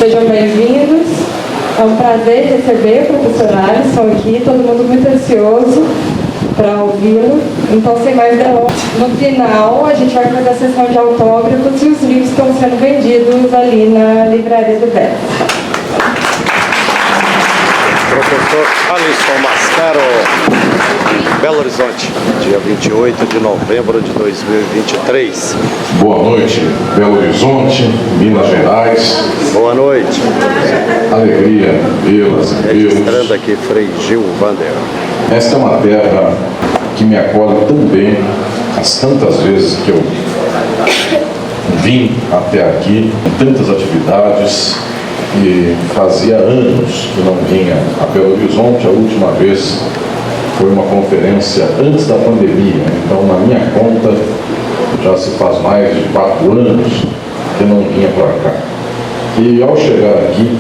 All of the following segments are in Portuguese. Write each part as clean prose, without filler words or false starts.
Sejam bem-vindos. É um prazer receber o professor Alisson aqui, todo mundo muito ansioso para ouvi-lo. Então, sem mais delongas, no final a gente vai fazer a sessão de autógrafos e os livros estão sendo vendidos ali na livraria do Beto. Professor Alisson Mascaro, Belo Horizonte, dia 28 de novembro de 2023. Boa noite, Belo Horizonte, Minas Gerais. Boa noite. Alegria vê-las e vê-los. Registrando aqui Frei Gil Vander. Esta é uma terra que me acolhe tão bem, as tantas vezes que eu vim até aqui, em tantas atividades, e fazia anos que não vinha a Belo Horizonte. A última vez foi uma conferência antes da pandemia, então na minha conta já se faz mais de 4 anos que não vinha para cá. E ao chegar aqui,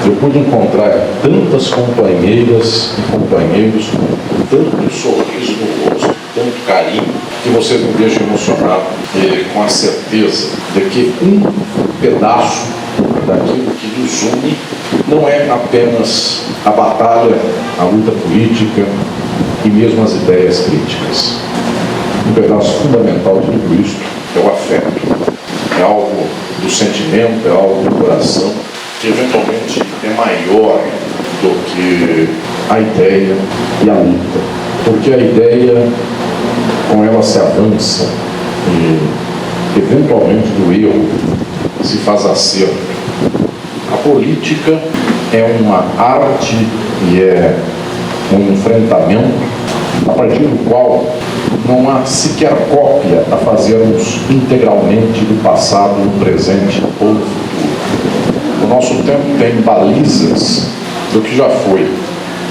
eu pude encontrar tantas companheiras e companheiros com tanto sorriso no rosto, tanto carinho, que vocês me deixam emocionado e com a certeza de que um pedaço daquilo que nos une não é apenas a batalha, a luta política e mesmo as ideias críticas. Um pedaço fundamental de tudo isso é o afeto. É algo do sentimento, é algo do coração, que eventualmente é maior do que a ideia e a luta. Porque a ideia, com ela se avança e eventualmente do erro se faz acerto. A política é uma arte e é um enfrentamento a partir do qual não há sequer cópia a fazermos integralmente do passado, do presente ou do futuro. O nosso tempo tem balizas do que já foi,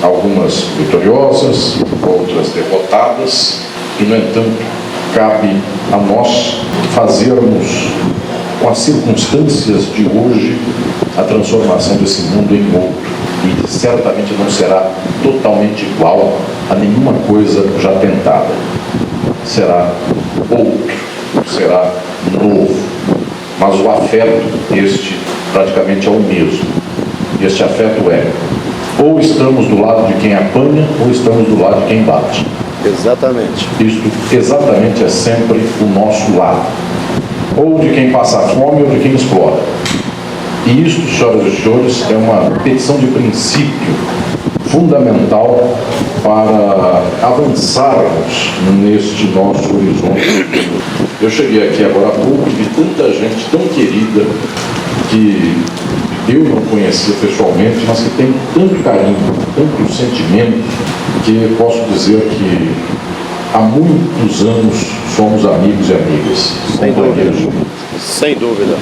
algumas vitoriosas, outras derrotadas, e no entanto cabe a nós fazermos com as circunstâncias de hoje a transformação desse mundo em outro, e certamente não será totalmente igual a nenhuma coisa já tentada. Será outro, será novo, mas o afeto, este praticamente é o mesmo. Este afeto é: ou estamos do lado de quem apanha, ou estamos do lado de quem bate. Exatamente. Isto exatamente é sempre o nosso lado. Ou de quem passa fome ou de quem explora. E isto, senhoras e senhores, é uma petição de princípio fundamental para avançarmos neste nosso horizonte. Eu cheguei aqui agora há pouco e vi tanta gente tão querida que eu não conhecia pessoalmente, mas que tem tanto carinho, tanto sentimento, que posso dizer que há muitos anos somos amigos e amigas. Sem dúvida. Sem dúvida.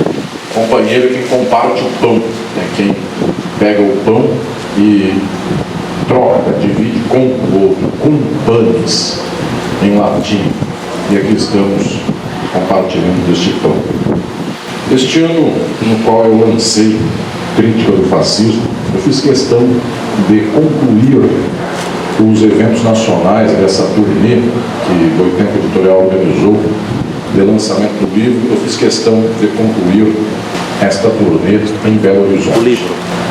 Companheiro é quem comparte o pão, é quem pega o pão e troca, divide com o outro, com panes, em latim. E aqui estamos compartilhando deste pão. Este ano, no qual eu lancei Crítica do Fascismo, eu fiz questão de concluir os eventos nacionais dessa turnê que o Boitempo Editorial organizou de lançamento do livro. Eu fiz questão de concluir esta turnê em Belo Horizonte.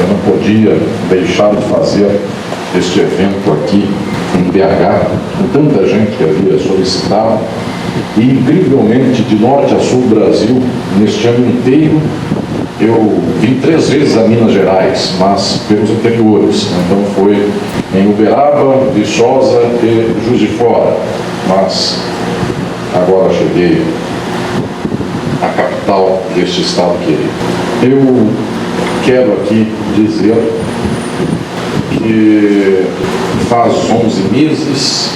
Eu não podia deixar de fazer este evento aqui em BH, com tanta gente que havia solicitado, e incrivelmente de norte a sul do Brasil, neste ano inteiro. Eu vim 3 vezes a Minas Gerais, mas pelos interiores. Então foi em Uberaba, Viçosa e Juiz de Fora. Mas agora cheguei à capital deste estado querido. Eu quero aqui dizer que faz 11 meses,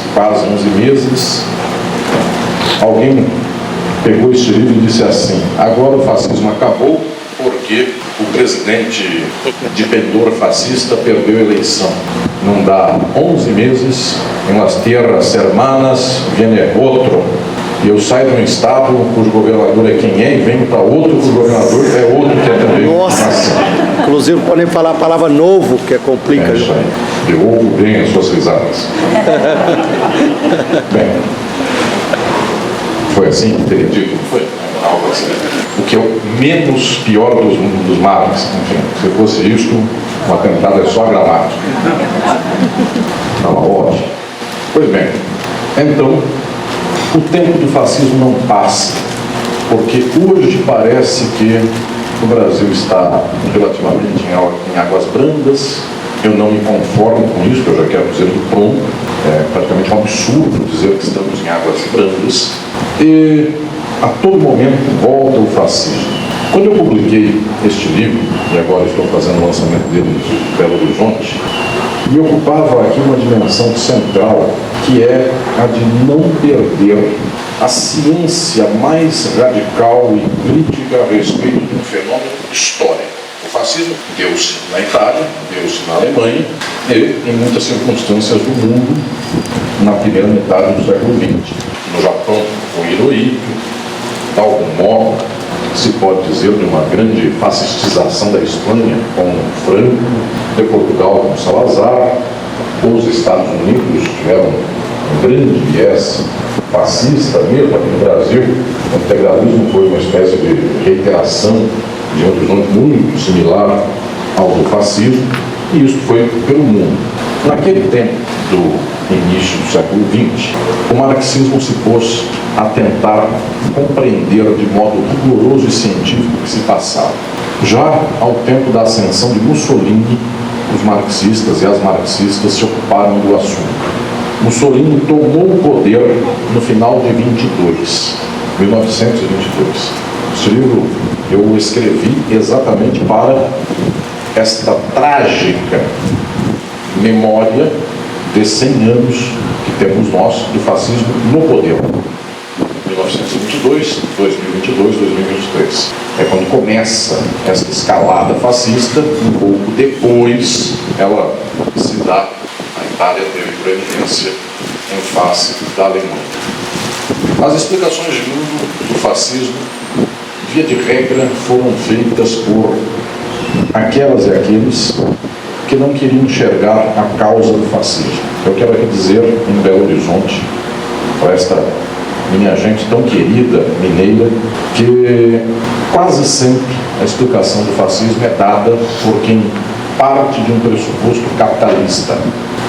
alguém pegou este livro e disse assim: agora o fascismo acabou, porque o presidente de pendor fascista perdeu a eleição. Não dá 11 meses, em las tierras hermanas viene outro. E eu saio de um estado cujo governador é quem é, e venho para outro cujo governador é outro que é também. Nossa! Inclusive podem falar a palavra novo, que é complica. É isso aí. Eu ouvo bem as suas risadas. Bem, foi assim que teria dito, não foi? algo assim. O que é o menos pior dos males. Enfim, se fosse isto, um atentado é só gramático. Estava ótimo. Pois bem, então, o tempo do fascismo não passa, porque hoje parece que o Brasil está relativamente em águas brandas. Eu não me conformo com isso, eu já quero dizer de pronto. É praticamente um absurdo dizer que estamos em águas brandas. E a todo momento volta o fascismo. Quando eu publiquei este livro, e agora estou fazendo o lançamento dele em Belo Horizonte, me ocupava aqui uma dimensão central, que é a de não perder a ciência mais radical e crítica a respeito de um fenômeno histórico. O fascismo deu-se na Itália, deu-se na Alemanha e em muitas circunstâncias do mundo na primeira metade do século XX. No Japão, com Hirohito, de algum modo, se pode dizer de uma grande fascistização da Espanha com Franco, de Portugal com Salazar. Os Estados Unidos tiveram um grande viés fascista mesmo. Aqui no Brasil, o integralismo foi uma espécie de reiteração de um horizonte muito similar ao do fascismo, e isso foi pelo mundo. Naquele tempo do início do século XX, o marxismo se pôs a tentar compreender de modo rigoroso e científico o que se passava. Já ao tempo da ascensão de Mussolini, os marxistas e as marxistas se ocuparam do assunto. Mussolini tomou o poder no final de 1922. Esse livro eu o escrevi exatamente para esta trágica memória de 100 anos que temos nós do fascismo no poder. 1922, 2022, 2023. É quando começa essa escalada fascista. Um pouco depois ela se dá. A Itália teve preeminência em face da Alemanha. As explicações de mundo do fascismo, via de regra, foram feitas por aquelas e aqueles que não queriam enxergar a causa do fascismo. Eu quero aqui dizer, em Belo Horizonte, para esta minha gente tão querida, mineira, que quase sempre a explicação do fascismo é dada por quem parte de um pressuposto capitalista.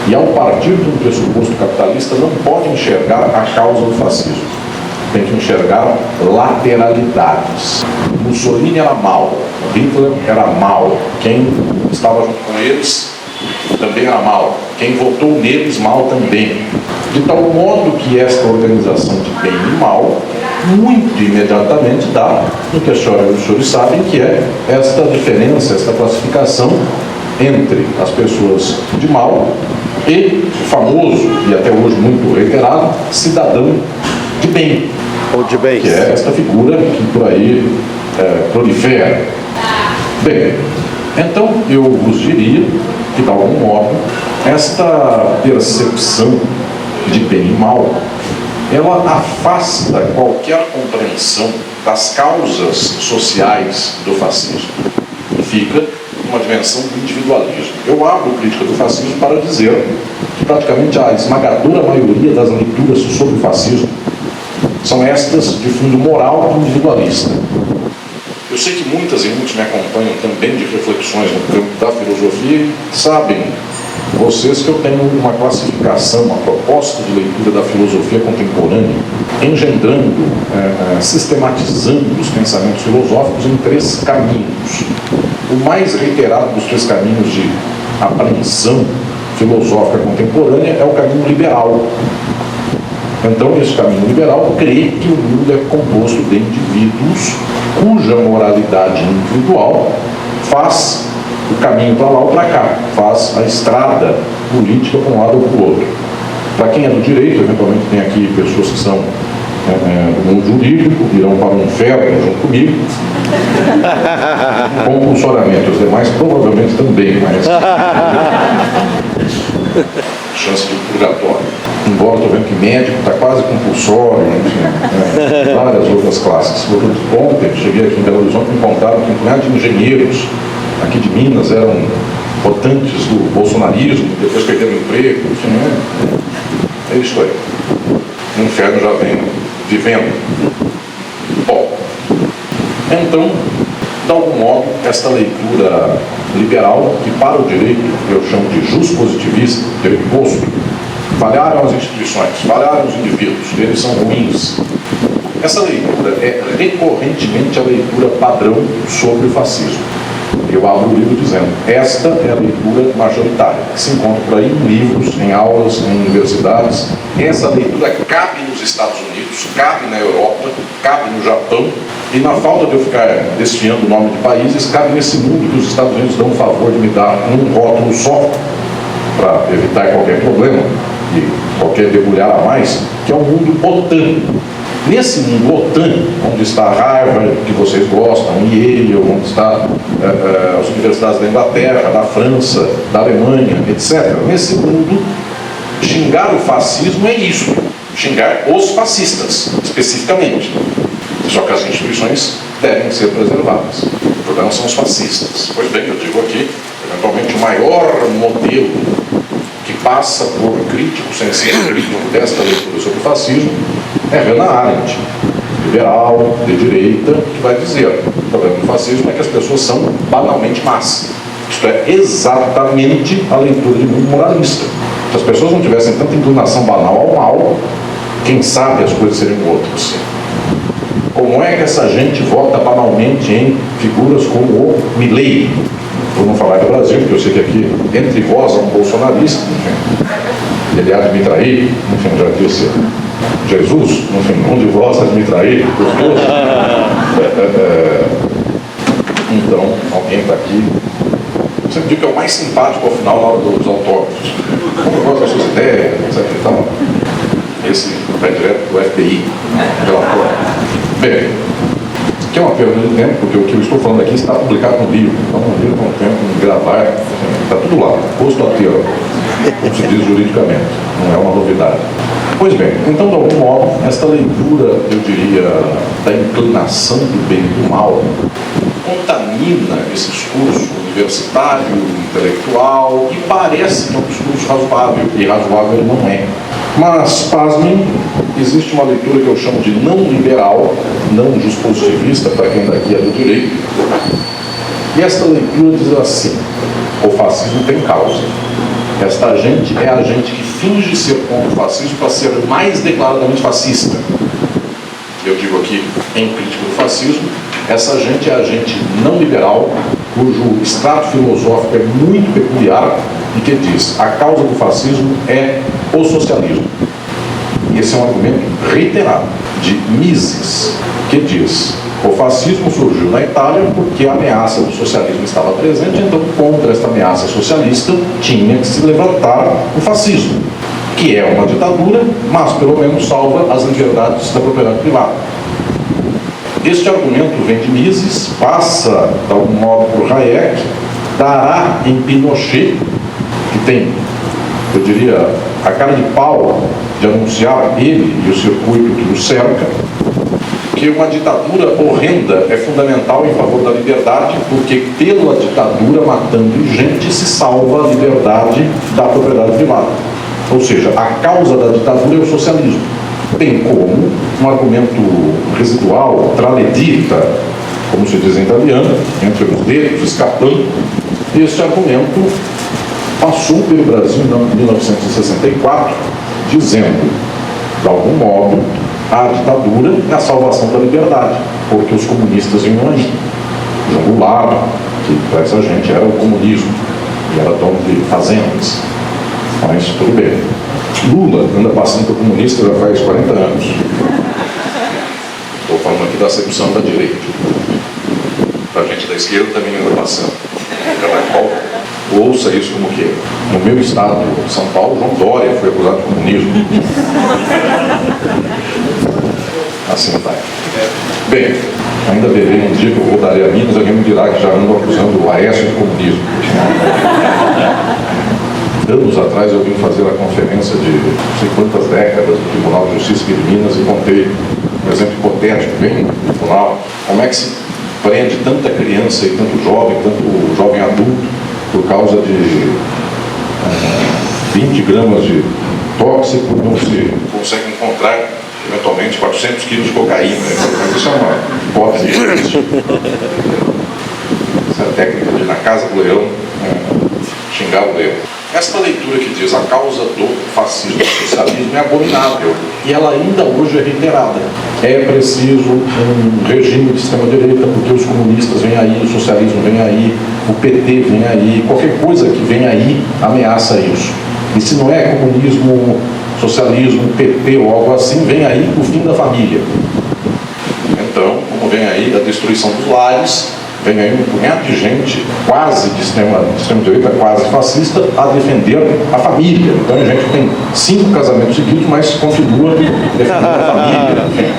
E ao partir de um pressuposto capitalista não pode enxergar a causa do fascismo. Tem que enxergar lateralidades. Mussolini era mau, Hitler era mau, quem estava junto com eles também era mau, quem votou neles mal também. De tal modo que esta organização de bem e mal, muito imediatamente dá no que os senhores sabem, que é esta diferença, esta classificação entre as pessoas de mal e o famoso, e até hoje muito reiterado, cidadão de bem. Ou de bem. Que é esta figura que por aí prolifera. Bem, então eu vos diria que, de algum modo, esta percepção de bem e mal, ela afasta qualquer compreensão das causas sociais do fascismo e fica uma dimensão do individualismo. Eu abro crítica do fascismo para dizer que praticamente a esmagadora maioria das leituras sobre o fascismo são estas de fundo moral e individualista. Eu sei que muitas e muitos me acompanham também de reflexões no campo da filosofia e sabem vocês que eu tenho uma classificação, uma proposta de leitura da filosofia contemporânea, engendrando, sistematizando os pensamentos filosóficos em 3 caminhos. O mais reiterado dos 3 caminhos de apreensão filosófica contemporânea é o caminho liberal. Então, esse caminho liberal crê que o mundo é composto de indivíduos cuja moralidade individual faz o caminho para lá ou para cá, faz a estrada política para um lado ou para o outro. Para quem é do direito, eventualmente tem aqui pessoas que são do mundo jurídico, irão para o inferno junto comigo, compulsoriamente, os demais provavelmente também, mas chance de purgatório. Embora estou vendo que médico está quase compulsório, enfim, várias outras classes. Ontem cheguei aqui em Belo Horizonte e me contaram que um punhado de engenheiros aqui de Minas eram votantes do bolsonarismo, depois perderam o emprego, enfim, é isso aí. O inferno já vem vivendo. Bom, Então, de algum modo, esta leitura liberal, que para o direito eu chamo de juspositivista, direito posto, falharam as instituições, falharam os indivíduos, eles são ruins. Essa leitura é recorrentemente a leitura padrão sobre o fascismo. Eu abro o livro dizendo, esta é a leitura majoritária, que se encontra por aí em livros, em aulas, em universidades. Essa leitura cabe nos Estados Unidos, cabe na Europa, cabe no Japão, e na falta de eu ficar desfiando o nome de países, cabe nesse mundo que os Estados Unidos dão o favor de me dar um rótulo só, para evitar qualquer problema e qualquer debulhar a mais, que é o mundo OTAN. Nesse mundo OTAN, onde está Harvard, que vocês gostam, Yale, onde está as universidades da Inglaterra, da França, da Alemanha, etc. Nesse mundo, xingar o fascismo é isso, xingar os fascistas, especificamente. Só que as instituições devem ser preservadas. O problema são os fascistas. Pois bem, eu digo aqui, eventualmente o maior modelo que passa por crítico, sem ser crítico desta leitura sobre o fascismo, é Hannah Arendt, liberal, de direita, que vai dizer: o problema do fascismo é que as pessoas são banalmente más. Isto é exatamente a leitura de mundo moralista. Se as pessoas não tivessem tanta inclinação banal ao mal, quem sabe as coisas seriam outras. Como é que essa gente vota banalmente em figuras como o Milei? Vou não falar do Brasil, porque eu sei que aqui, entre vós, há um bolsonarista, enfim, ele há de me trair, enfim, já disse Jesus, enfim, um de vós há de me trair, os dois. Então, alguém está aqui. Eu sempre digo que é o mais simpático ao final, na hora dos autógrafos. Como eu gosto das suas ideias, etc. Então, esse vai direto do FBI, relatório. Bem, que é uma perda de tempo, porque o que eu estou falando aqui está publicado no livro. Então, no livro com o tempo de gravar, está tudo lá, posto a termo, como se diz juridicamente, não é uma novidade. Pois bem, então, de algum modo, esta leitura, eu diria, da inclinação do bem e do mal, contamina esse discurso universitário, intelectual, e parece que é um discurso razoável, e razoável ele não é. Mas, pasmem, existe uma leitura que eu chamo de não liberal, não juspositivista, para quem daqui é do direito, e esta leitura diz assim: o fascismo tem causa. Esta gente é a gente que finge ser contra o fascismo para ser mais declaradamente fascista. Eu digo aqui, em crítica do fascismo, essa gente é a gente não liberal, cujo extrato filosófico é muito peculiar e que diz: a causa do fascismo é o socialismo. E esse é um argumento reiterado de Mises, que diz: o fascismo surgiu na Itália porque a ameaça do socialismo estava presente, então contra esta ameaça socialista tinha que se levantar o fascismo, que é uma ditadura, mas pelo menos salva as liberdades da propriedade privada. Este argumento vem de Mises, passa de algum modo por Hayek, dará em Pinochet, que tem, eu diria, a cara de pau de anunciar ele e o circuito que o cerca, que uma ditadura horrenda é fundamental em favor da liberdade, porque pela ditadura, matando gente, se salva a liberdade da propriedade privada. Ou seja, a causa da ditadura é o socialismo. Bem como um argumento residual, traledita, como se diz em italiano, entre os dedos, escapando. Este argumento passou pelo Brasil em 1964, dizendo, de algum modo, a ditadura é a salvação da liberdade, porque os comunistas vinham aí. João Goulart, que para essa gente era o comunismo, e era dono de fazendas. Mas tudo bem. Lula anda passando por comunista já faz 40 anos. Estou falando aqui da acepção da direita. Para a gente da esquerda também anda passando. Cada qual ouça isso como que no meu estado, São Paulo, João Dória foi acusado de comunismo. Assim vai. Bem, ainda verei um dia que eu voltarei a Minas, alguém me dirá que já ando acusando o Aécio de comunismo. Anos atrás eu vim fazer a conferência de não sei quantas décadas do Tribunal de Justiça de Minas e contei um exemplo hipotético bem no tribunal, como é que se prende tanta criança e tanto jovem adulto por causa de 20 gramas de tóxico, não se consegue encontrar eventualmente 400 quilos de cocaína, mas isso é uma hipótese. Essa é a técnica de, na casa do leão, xingar o leão. Esta leitura que diz a causa do fascismo e do socialismo é abominável e ela ainda hoje é reiterada. É preciso um regime de extrema-direita porque os comunistas vêm aí, o socialismo vem aí, o PT vem aí, qualquer coisa que vem aí ameaça isso. E se não é comunismo, socialismo, PT ou algo assim, vem aí o fim da família. Então, como vem aí a destruição dos lares, vem aí um punhado de gente quase de extrema-direita, quase fascista, a defender a família. Então a gente tem 5 casamentos seguidos, mas continua defendendo a família. Enfim,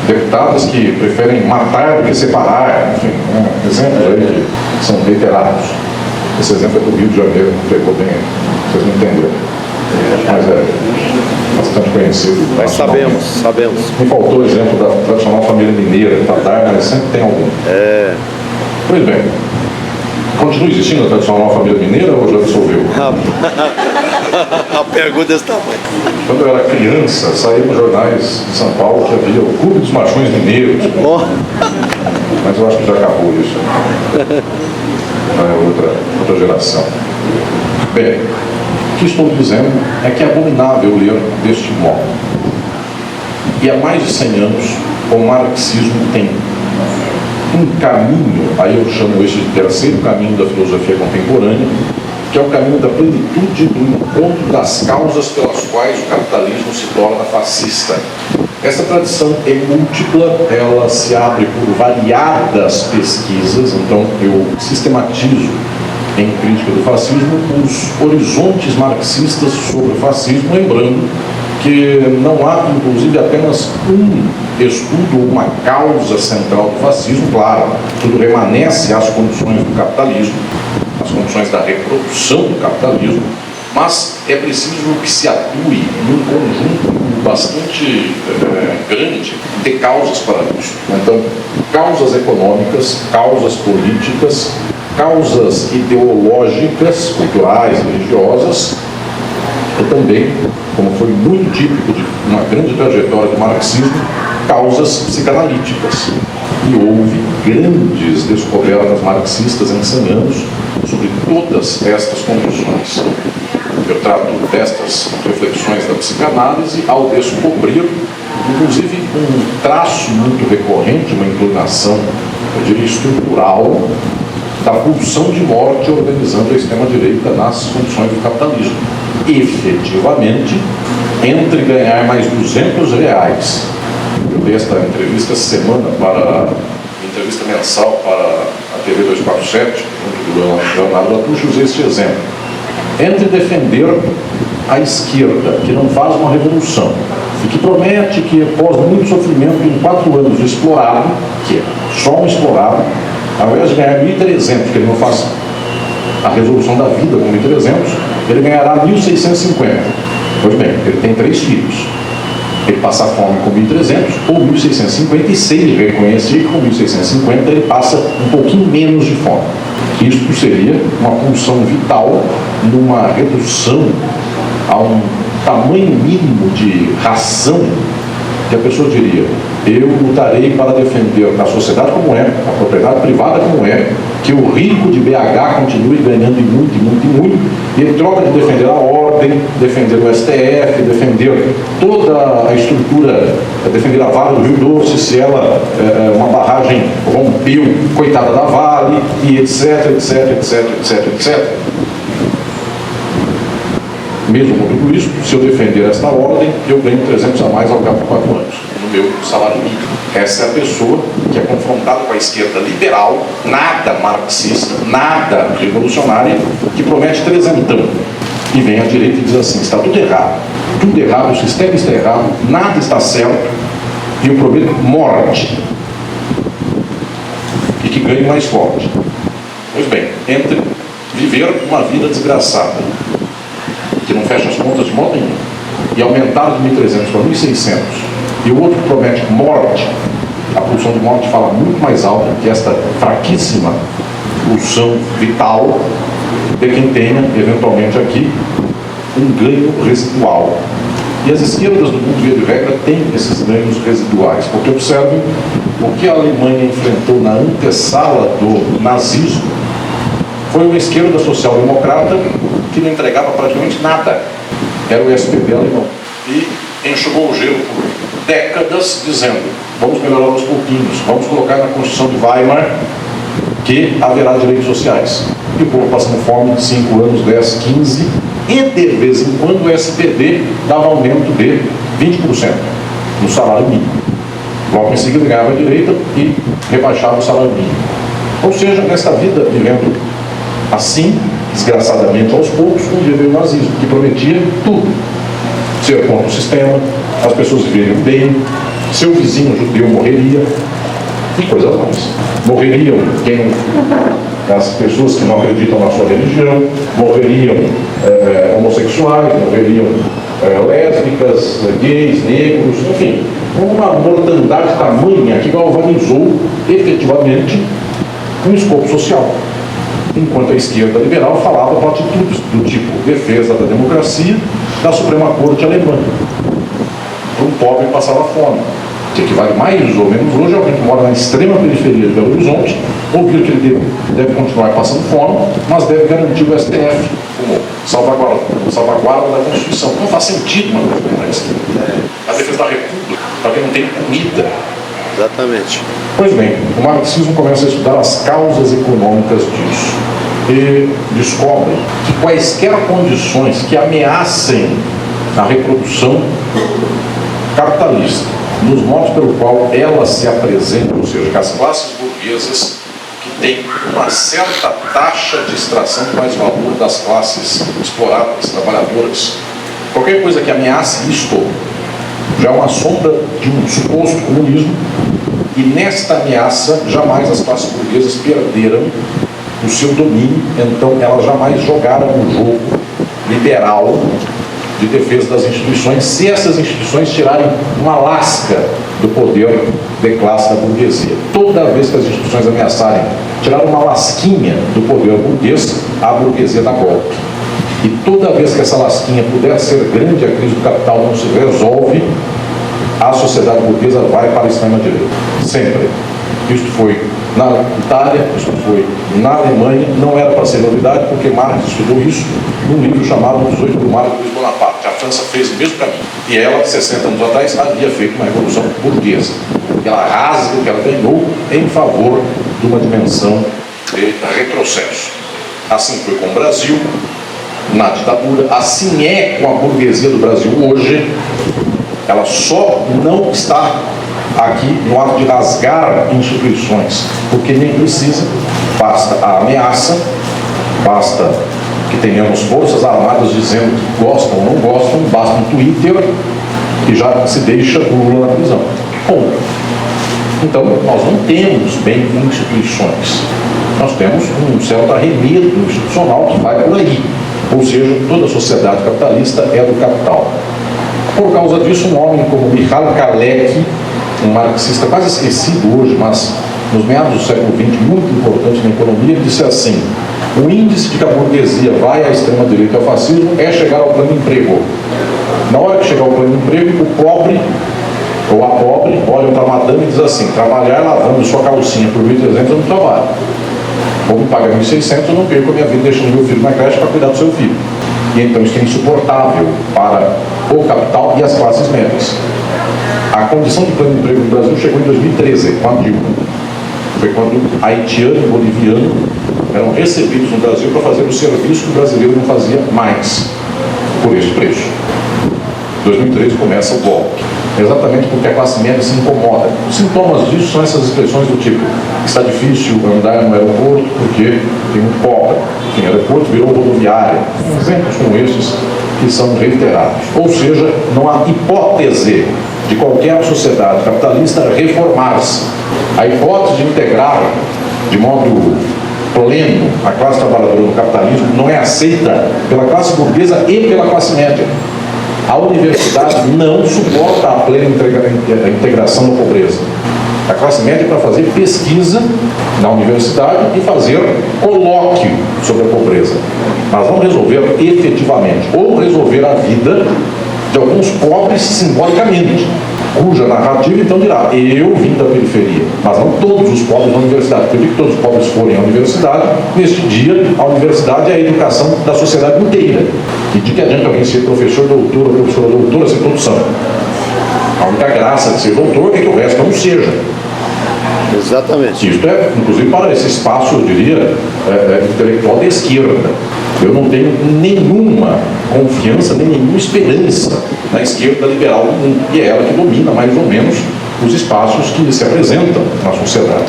deputados que preferem matar do que separar. Enfim, exemplos aí que são reiterados. Esse exemplo é do Rio de Janeiro, pegou bem, vocês não entenderam. Mas é bastante conhecido. Mas sabemos. Me faltou o exemplo da tradicional família mineira para dar, mas sempre tem algum. Pois bem, continua existindo a tradicional família mineira ou já dissolveu? A pergunta é desse tamanho. Quando eu era criança, saía nos jornais de São Paulo que havia o Clube dos Machões Mineiros. Mas eu acho que já acabou isso. É outra geração. Bem, o que estou dizendo é que é abominável ler deste modo. E há mais de 100 anos, o marxismo tem um caminho, aí eu chamo esse de terceiro caminho da filosofia contemporânea, que é o caminho da plenitude do encontro das causas pelas quais o capitalismo se torna fascista. Essa tradição é múltipla, ela se abre por variadas pesquisas, então eu sistematizo em crítica do fascismo os horizontes marxistas sobre o fascismo, lembrando que não há, inclusive, apenas um estudo, uma causa central do fascismo. Claro, tudo remanesce às condições do capitalismo, às condições da reprodução do capitalismo, mas é preciso que se atue num conjunto bastante grande de causas para isso. Então, causas econômicas, causas políticas, causas ideológicas, culturais, religiosas, e também, como foi muito típico de uma grande trajetória do marxismo, causas psicanalíticas. E houve grandes descobertas marxistas em 100 anos sobre todas estas condições. Eu trato destas reflexões da psicanálise ao descobrir, inclusive, um traço muito recorrente, uma inclinação, eu diria, estrutural, da pulsão de morte organizando a extrema-direita nas condições do capitalismo. Efetivamente, entre ganhar mais R$200, eu dei esta entrevista semana entrevista mensal para a TV 247, junto do Leonardo Atucho, usei este exemplo. Entre defender a esquerda, que não faz uma revolução, e que promete que, após muito sofrimento, em 4 anos de explorado, que é só um explorado, ao invés de ganhar 1.300, que ele não faz a resolução da vida com 1.300, ele ganhará 1.650. Pois bem, ele tem 3 filhos. Ele passa fome com 1.300 ou 1.650, e se ele reconhecer que com 1.650 ele passa um pouquinho menos de fome. Isto seria uma pulsão vital numa redução a um tamanho mínimo de ração que a pessoa diria: eu lutarei para defender a sociedade como é, a propriedade privada como é, que o rico de BH continue ganhando muito, e em troca de defender a ordem, defender o STF, defender toda a estrutura, defender a Vale do Rio Doce, se ela, uma barragem rompeu, coitada da Vale, e etc. Mesmo com tudo isso, se eu defender esta ordem, eu ganho 300 a mais ao cabo de 4 anos, no meu salário mínimo. Essa é a pessoa que é confrontada com a esquerda liberal, nada marxista, nada revolucionária, que promete 300. E vem à direita e diz assim: está tudo errado, o sistema está errado, nada está certo, e eu prometo morte. E que ganhe mais forte. Pois bem, entre viver uma vida desgraçada, que não fecha as contas de modo nenhum, e aumentar de 1.300 para 1.600, e o outro promete morte, a pulsão de morte fala muito mais alta que esta fraquíssima pulsão vital de quem tenha, eventualmente aqui, um ganho residual. E as esquerdas do mundo, via de regra, têm esses ganhos residuais, porque observem o que a Alemanha enfrentou na antessala do nazismo foi uma esquerda social-democrata que não entregava praticamente nada. Era o SPD alemão. E enxugou o gelo por décadas, dizendo: vamos melhorar aos pouquinhos, vamos colocar na Constituição de Weimar que haverá direitos sociais. E o povo passando fome de 5 anos, 10, 15, e de vez em quando o SPD dava aumento de 20% no salário mínimo. Logo em seguida ganhava a direita e rebaixava o salário mínimo. Ou seja, nesta vida, vivendo assim, desgraçadamente aos poucos, um dia veio o nazismo, que prometia tudo: ser contra o sistema, as pessoas viveriam bem, seu vizinho judeu morreria, e coisas mais. Morreriam as pessoas que não acreditam na sua religião, morreriam homossexuais, morreriam lésbicas, gays, negros, enfim, uma mortandade tamanha que galvanizou efetivamente um escopo social. Enquanto a esquerda liberal falava com atitudes do tipo defesa da democracia da Suprema Corte alemã. Um pobre passava fome, que equivale mais ou menos hoje a alguém que mora na extrema periferia de Belo Horizonte, ouvir que ele deve continuar passando fome, mas deve garantir o STF como salvaguarda da Constituição. Não faz sentido uma coisa como essa. A defesa da República, para quem não tem comida. Exatamente. Pois bem, o marxismo começa a estudar as causas econômicas disso e descobre que quaisquer condições que ameacem a reprodução capitalista, nos modos pelo qual ela se apresenta, ou seja, que as classes burguesas que têm uma certa taxa de extração de mais valor das classes exploradas, trabalhadoras, qualquer coisa que ameace isto já é uma sombra de um suposto comunismo, e nesta ameaça jamais as classes burguesas perderam o seu domínio, então elas jamais jogaram um jogo liberal de defesa das instituições, se essas instituições tirarem uma lasca do poder de classe da burguesia. Toda vez que as instituições ameaçarem tirar uma lasquinha do poder burguês, a burguesia dá golpe. E toda vez que essa lasquinha puder ser grande, a crise do capital não se resolve, a sociedade burguesa vai para a extrema-direita. Sempre. Isto foi na Itália, isto foi na Alemanha, não era para ser novidade, porque Marx estudou isso num livro chamado 18 de Maio de Luiz Bonaparte. A França fez o mesmo caminho. E ela, 60 anos atrás, havia feito uma revolução burguesa. Ela rasga o que ela ganhou em favor de uma dimensão de retrocesso. Assim foi com o Brasil, na ditadura, assim é com a burguesia do Brasil hoje. Ela só não está aqui no ato de rasgar instituições, porque nem precisa, basta a ameaça, basta que tenhamos forças armadas dizendo que gostam ou não gostam, basta um Twitter e já se deixa o Lula na prisão. Bom, então nós não temos bem instituições, nós temos um certo arremedo institucional que vai por aí, ou seja, toda a sociedade capitalista é do capital. Por causa disso, um homem como Michal Kalecki, um marxista quase esquecido hoje, mas nos meados do século XX, muito importante na economia, ele disse assim: o índice de que a burguesia vai à extrema-direita e ao fascismo é chegar ao plano emprego. Na hora que chegar ao plano emprego, o pobre ou a pobre olham para a madame e diz assim: trabalhar lavando sua calcinha por 1.300 eu não trabalho. Vou me pagar 1.600, eu não perco a minha vida deixando meu filho na creche para cuidar do seu filho. E então isso é insuportável para o capital e as classes médias. A condição de plano de emprego no Brasil chegou em 2013, com a Dilma. Foi quando haitiano e boliviano eram recebidos no Brasil para fazer o serviço que o brasileiro não fazia mais, por esse preço. Em 2013 começa o golpe, exatamente porque a classe média se incomoda. Os sintomas disso são essas expressões do tipo: está difícil andar no aeroporto porque tem muito pobre. Enfim, o aeroporto virou rodoviária. Exemplos como esses que são reiterados. Ou seja, não há hipótese de qualquer sociedade capitalista reformar-se. A hipótese de integrar de modo pleno a classe trabalhadora no capitalismo não é aceita pela classe burguesa e pela classe média. A universidade não suporta a plena integração da pobreza. A classe média é para fazer pesquisa na universidade e fazer colóquio sobre a pobreza, mas não resolver efetivamente, ou resolver a vida de alguns pobres simbolicamente, cuja narrativa então dirá: eu vim da periferia, mas não todos os pobres na universidade. Porque eu digo que todos os pobres forem à universidade, neste dia a universidade é a educação da sociedade inteira. E de que adianta alguém ser professor, doutor, professora, doutora, se todos são? A única graça de ser doutor é que o resto não seja. Exatamente. Isto é, inclusive, para esse espaço, eu diria, intelectual de esquerda. Eu não tenho nenhuma confiança, nem nenhuma esperança na esquerda liberal do mundo, e é ela que domina mais ou menos os espaços que se apresentam na sociedade.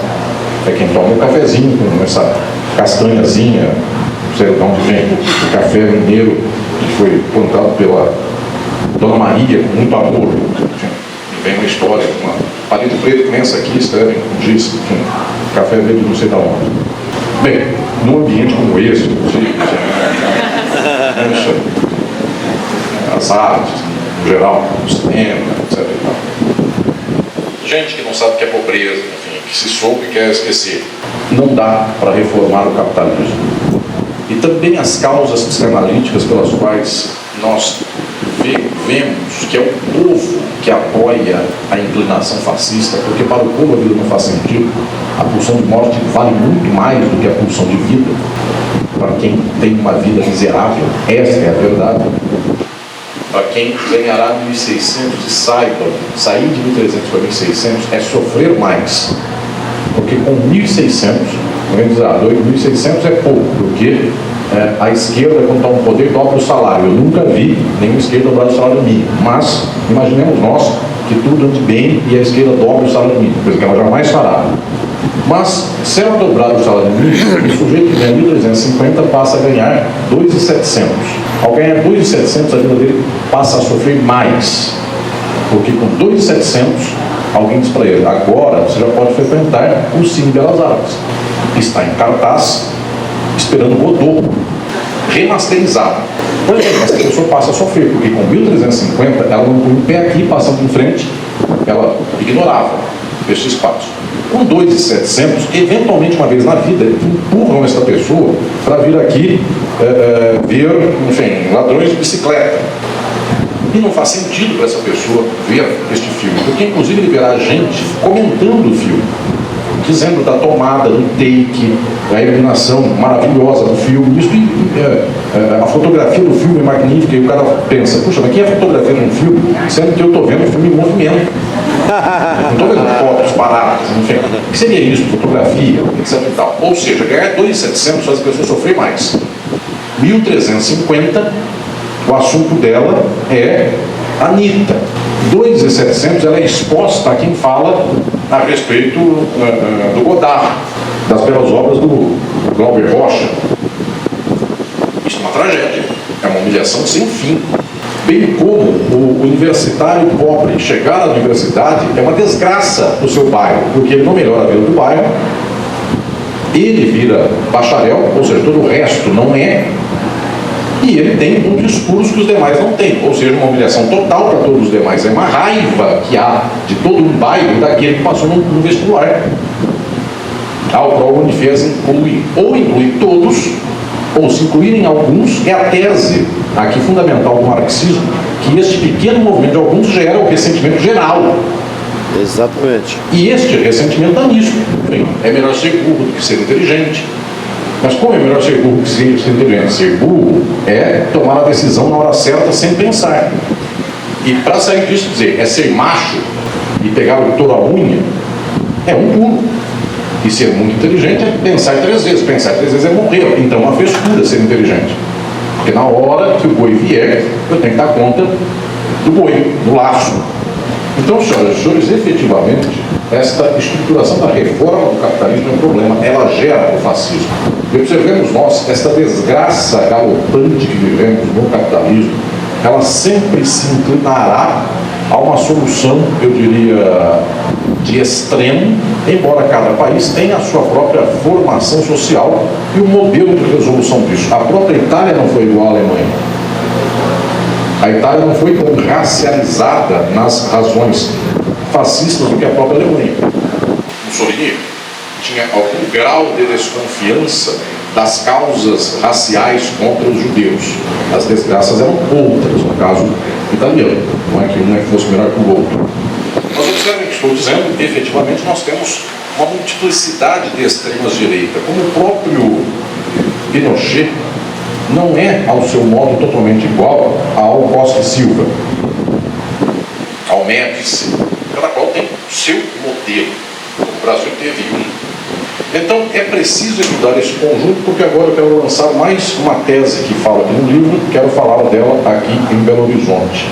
É quem toma um cafezinho com essa castanhazinha, não sei de onde vem, o café mineiro que foi plantado pela Dona Maria com muito amor. Enfim, vem uma história, uma palito preto começa aqui, escreve com giz, enfim, café veio de não sei de onde. Bem, num ambiente como esse, as artes, no geral, o cinema, etc. Gente que não sabe o que é pobreza, enfim, que se soube e quer esquecer. Não dá para reformar o capitalismo. E também as causas psicanalíticas pelas quais nós vemos que é o povo que apoia a inclinação fascista, porque para o povo a vida não faz sentido. A pulsão de morte vale muito mais do que a pulsão de vida. Para quem tem uma vida miserável, esta é a verdade. Para quem ganhará 1.600 e saiba, sair de 1.300 para 1.600 é sofrer mais. Porque com 1.600, vamos dizer, 2.600 é pouco, porque a esquerda, quando está no poder, dobra o salário. Eu nunca vi nenhuma esquerda dobrar o salário mínimo. Mas, imaginemos nós que tudo ande bem e a esquerda dobra o salário mínimo, coisa que ela jamais fará. Mas, se ela dobrar o salário mínimo, o sujeito que ganha 1.350 passa a ganhar 2.700. Ao ganhar 2.700, a vida dele passa a sofrer mais. Porque com 2.700, alguém diz para ele: agora você já pode frequentar o Cine Belas Artes. Está em cartaz, esperando Godot, remasterizado. Pois é, essa pessoa passa a sofrer, porque com 1.350 ela não põe o pé aqui, passando em frente, ela ignorava esse espaço. Com 2.700, eventualmente uma vez na vida, empurram essa pessoa para vir aqui ver, enfim, ladrões de bicicleta. E não faz sentido para essa pessoa ver este filme, porque inclusive ele verá gente comentando o filme, dizendo da tomada, do take, da iluminação maravilhosa do filme. Isso, a fotografia do filme é magnífica, e o cara pensa: puxa, mas que é a fotografia de um filme, sendo que eu estou vendo o filme em movimento? Não estou vendo fotos paradas, enfim. O que seria isso? Fotografia, etc e tal. Ou seja, ganhar 2.700 faz a pessoa sofrer mais. 1.350, o assunto dela é Anitta. 2.700, ela é exposta a quem fala a respeito do Godard, das belas obras do Glauber Rocha. Isso é uma tragédia, é uma humilhação sem fim. Bem como o universitário pobre chegar à universidade é uma desgraça no seu bairro, porque ele não melhora a vida do bairro, ele vira bacharel, ou seja, todo o resto não é, e ele tem um discurso que os demais não têm, ou seja, uma humilhação total para todos os demais. É uma raiva que há de todo um bairro daquele que passou no vestibular, ao qual o Unifes inclui, ou inclui todos, ou se incluírem alguns, é a tese aqui fundamental do marxismo, que este pequeno movimento de alguns gera o ressentimento geral. Exatamente. E este ressentimento está nisso. Bem, é melhor ser burro do que ser inteligente. Mas como é melhor ser burro do que ser inteligente? Ser burro é tomar a decisão na hora certa sem pensar. E para sair disso, dizer, é ser macho e pegar o touro à unha, é um pulo. E ser muito inteligente é pensar 3 vezes. Pensar 3 vezes é morrer. Então é uma frescura ser inteligente. Porque na hora que o boi vier, eu tenho que dar conta do boi, do laço. Então, senhoras e senhores, efetivamente, esta estruturação da reforma do capitalismo é um problema. Ela gera o fascismo. E observemos nós, esta desgraça galopante que vivemos no capitalismo, ela sempre se inclinará a uma solução, eu diria, de extremo, embora cada país tenha a sua própria formação social e o modelo de resolução disso. A própria Itália não foi igual à Alemanha. A Itália não foi tão racializada nas razões fascistas do que a própria Alemanha. Mussolini tinha algum grau de desconfiança das causas raciais contra os judeus. As desgraças eram outras, no caso italiano, não é que um fosse melhor que o outro. Mas observem que estou dizendo, efetivamente nós temos uma multiplicidade de extremas-direita, como o próprio Pinochet não é, ao seu modo, totalmente igual ao Costa e Silva, ao Médici. Cada qual tem o seu modelo. O Brasil teve um. Então é preciso estudar esse conjunto, porque agora eu quero lançar mais uma tese que fala aqui no livro, quero falar dela aqui em Belo Horizonte.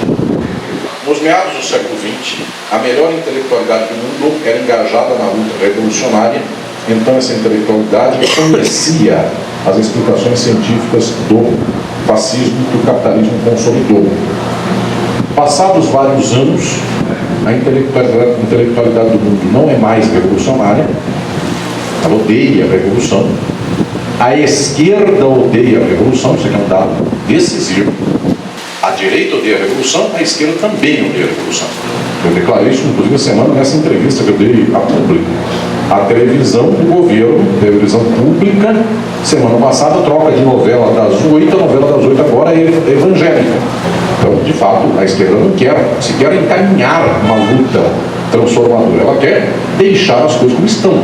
Nos meados do século XX, a melhor intelectualidade do mundo era engajada na luta revolucionária. Então essa intelectualidade conhecia as explicações científicas do fascismo que o capitalismo consolidou. Passados vários anos, a intelectualidade do mundo não é mais revolucionária, ela odeia a revolução. A esquerda odeia a revolução, isso aqui é um dado decisivo. A direita odeia a revolução, a esquerda também odeia a revolução. Eu declarei isso, inclusive, a semana nessa entrevista que eu dei à pública. A televisão do governo, televisão pública, semana passada, troca de novela das 8, a novela das 8 agora é evangélica. Então, de fato, a esquerda não quer sequer encaminhar uma luta transformadora. Ela quer deixar as coisas como estão.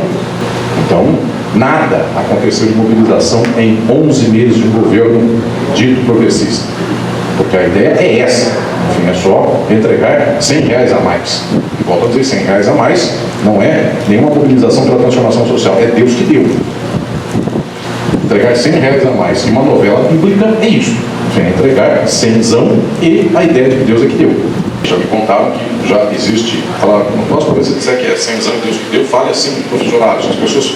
Então, nada aconteceu de mobilização em 11 meses de um governo dito progressista. Porque a ideia é essa. Enfim, é só entregar R$100 a mais. E volto a dizer, R$100 a mais não é nenhuma mobilização pela transformação social. É Deus que deu. Entregar R$100 a mais em uma novela bíblica é isso. Enfim, entregar cenzão e a ideia de que Deus é que deu. Já me contaram que já existe, falaram, não posso para você dizer que é cenzão e Deus que deu, fale assim no professorado. As pessoas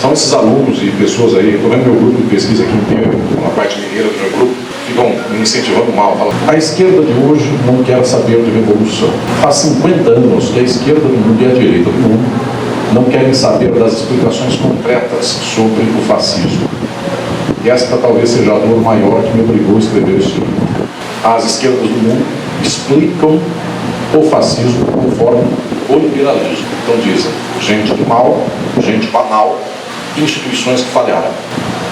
são esses alunos e pessoas aí, estou vendo meu grupo de pesquisa aqui inteiro, na parte mineira do meu grupo, ficam me incentivando mal. Falam, a esquerda de hoje não quer saber de revolução. Faz 50 anos que a esquerda do mundo e a direita do mundo não querem saber das explicações concretas sobre o fascismo. E esta talvez seja a dor maior que me obrigou a escrever este livro. As esquerdas do mundo explicam o fascismo conforme o liberalismo. Então dizem, gente do mal, gente banal, instituições que falharam.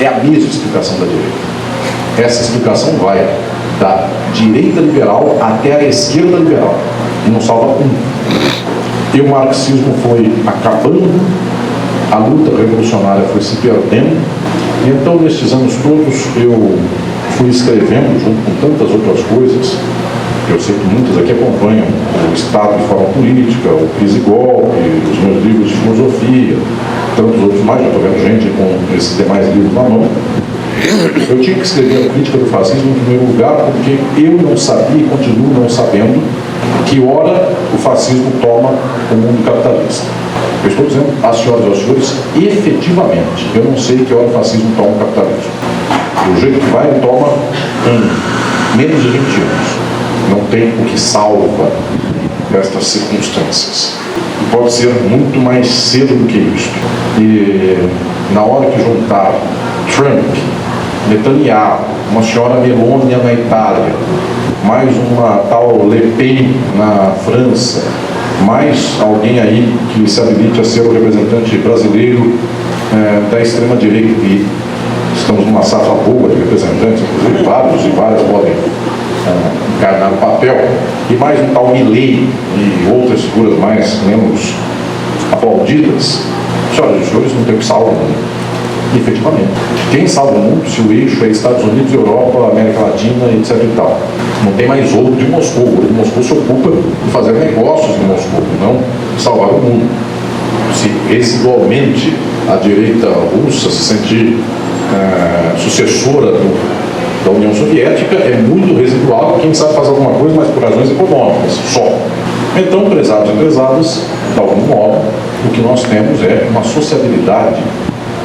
É a mesma explicação da direita. Essa explicação vai da direita liberal até a esquerda liberal. E não salva um. E o marxismo foi acabando, a luta revolucionária foi se perdendo. E então, nesses anos todos, eu fui escrevendo, junto com tantas outras coisas, eu sei que muitos aqui acompanham o Estado de forma política, o Crise e Golpe, os meus livros de filosofia, tantos outros mais, já estou vendo gente com esses demais livros na mão. Eu tinha que escrever a crítica do fascismo em primeiro lugar, porque eu não sabia e continuo não sabendo que hora o fascismo toma o mundo capitalista. Eu estou dizendo às senhoras e aos senhores, efetivamente, eu não sei que hora o fascismo toma o capitalismo. Do jeito que vai, ele toma em menos de 20 anos. Não tem o que salva estas circunstâncias. E pode ser muito mais cedo do que isso. E na hora que juntar Trump, Netanyahu, uma senhora Meloni na Itália, mais uma tal Le Pen na França, mais alguém aí que se habilite a ser o representante brasileiro da extrema-direita, e estamos numa safra boa de representantes, inclusive vários e várias podem encarnar no papel, e mais um tal Milei e outras figuras mais menos aplaudidas. Senhoras e senhores, não tem o que salvar o mundo. Efetivamente. Quem salva o mundo se o eixo é Estados Unidos, Europa, América Latina, etc. e tal? Não tem mais ouro de Moscou. O ouro de Moscou se ocupa de fazer negócios em Moscou, não salvar o mundo. Se residualmente a direita russa se sentir sucessora da União Soviética, é muito residual, quem sabe faz alguma coisa, mas por razões econômicas, só. Então, prezados e prezadas, de algum modo, o que nós temos é uma sociabilidade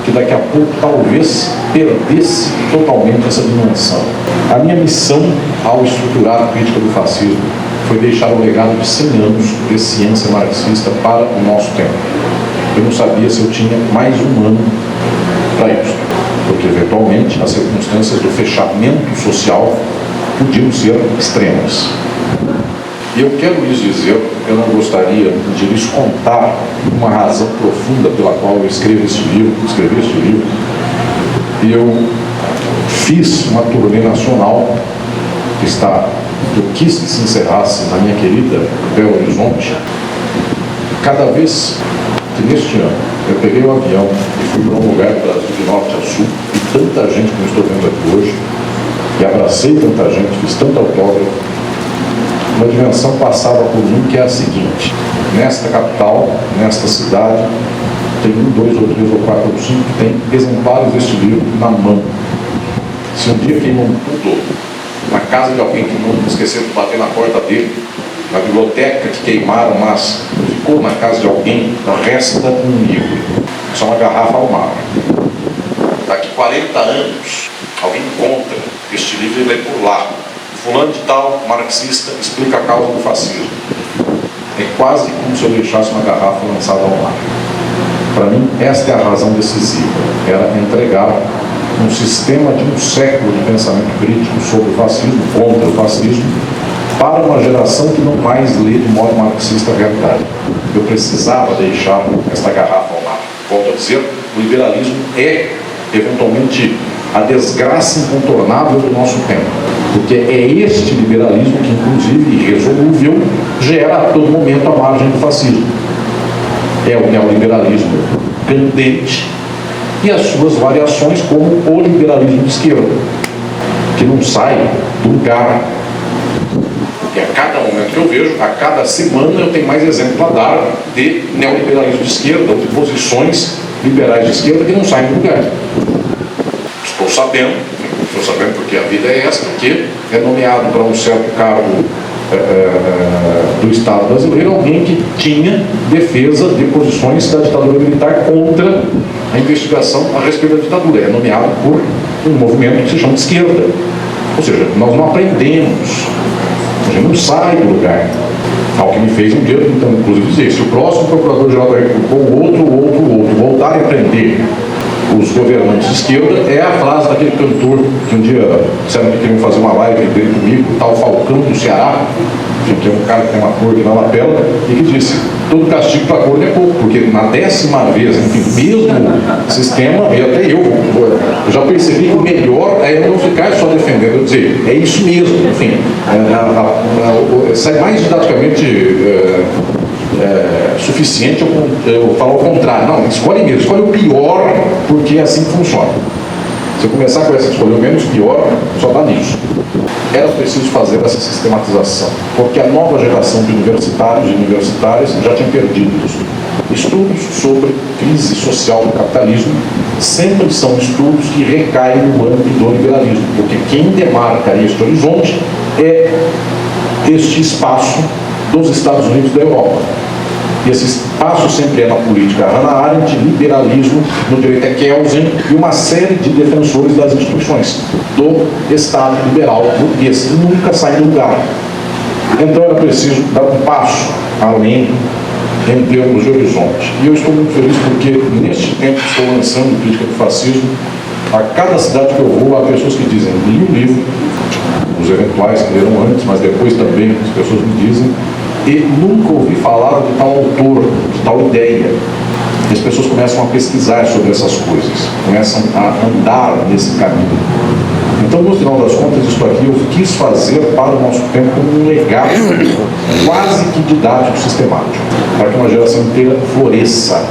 que daqui a pouco talvez perdesse totalmente essa dimensão. A minha missão ao estruturar a crítica do fascismo foi deixar o legado de 100 anos de ciência marxista para o nosso tempo. Eu não sabia se eu tinha mais um ano para isso, porque eventualmente as circunstâncias do fechamento social podiam ser extremas. E eu quero lhes dizer, eu não gostaria de lhes contar uma razão profunda pela qual eu escrevi este livro. E eu fiz uma turnê nacional que está que eu quis que se encerrasse na minha querida Belo Horizonte, cada vez que neste ano eu peguei o avião e fui para um lugar do Brasil de norte a sul, e tanta gente que eu estou vendo aqui hoje, e abracei tanta gente, fiz tanto autógrafo, uma dimensão passava por mim que é a seguinte: nesta capital, nesta cidade, tem 1, 2 ou 3 ou 4 ou 5 que tem exemplares deste livro na mão. Se um dia queimou tudo na casa de alguém que não esqueceu de bater na porta dele, na biblioteca que queimaram, mas ficou na casa de alguém, resta um livro. Isso é uma garrafa ao mar. Daqui 40 anos, alguém encontra este livro e lê por lá. Fulano de tal, marxista, explica a causa do fascismo. É quase como se eu deixasse uma garrafa lançada ao mar. Para mim, esta é a razão decisiva. Era entregar um sistema de um século de pensamento crítico sobre o fascismo, contra o fascismo, para uma geração que não mais lê de modo marxista a realidade. Eu precisava deixar esta garrafa ao mar. Volto a dizer, o liberalismo é, eventualmente, a desgraça incontornável do nosso tempo. Porque é este liberalismo que, inclusive, irresolúvel, gera a todo momento a margem do fascismo. É o neoliberalismo candente e as suas variações, como o liberalismo de esquerda, que não sai do lugar. E a cada momento que eu vejo, a cada semana eu tenho mais exemplos a dar de neoliberalismo de esquerda, ou de posições liberais de esquerda que não saem do lugar. Estou sabendo porque a vida é esta, que é nomeado para um certo cargo do Estado brasileiro alguém que tinha defesa de posições da ditadura militar contra a investigação a respeito da ditadura. É nomeado por um movimento que se chama de esquerda. Ou seja, nós não aprendemos, a gente não sai do lugar. Ao que me fez um dia, então, inclusive, dizer: se o próximo Procurador-Geral da República, ou outro, voltarem a aprender os governantes de esquerda, é a frase daquele cantor que um dia disseram que queriam fazer uma live dele comigo, o tal Falcão do Ceará, que é um cara que tem uma cor aqui na lapela, e que disse: todo castigo para a cor é pouco, porque na 10ª vez, enfim, mesmo sistema, e até eu já percebi que o melhor é eu não ficar só defendendo, eu dizer, é isso mesmo, enfim, sai mais didaticamente suficiente eu falar o contrário. Não, escolhe mesmo, escolhe o pior, porque assim funciona. Se eu começar com essa escolha o menos pior, só dá nisso. Era preciso fazer essa sistematização, porque a nova geração de universitários e universitárias já tinha perdido isso. Estudos sobre crise social do capitalismo sempre são estudos que recaem no âmbito do liberalismo, porque quem demarca este horizonte é este espaço dos Estados Unidos da Europa. E esse espaço sempre é na política Hannah Arendt, liberalismo, no direito é Kelsen e uma série de defensores das instituições do Estado liberal burguês, que nunca sai do lugar. Então era preciso dar um passo além em termos de horizonte. E eu estou muito feliz porque neste tempo que estou lançando Crítica do Fascismo, a cada cidade que eu vou há pessoas que dizem: li o livro, os eventuais que leram antes, mas depois também as pessoas me dizem, e nunca ouvi falar de tal autor, de tal ideia. E as pessoas começam a pesquisar sobre essas coisas, começam a andar nesse caminho. Então, no final das contas, isso aqui eu quis fazer para o nosso tempo como um legado quase que didático, sistemático, para que uma geração inteira floresça.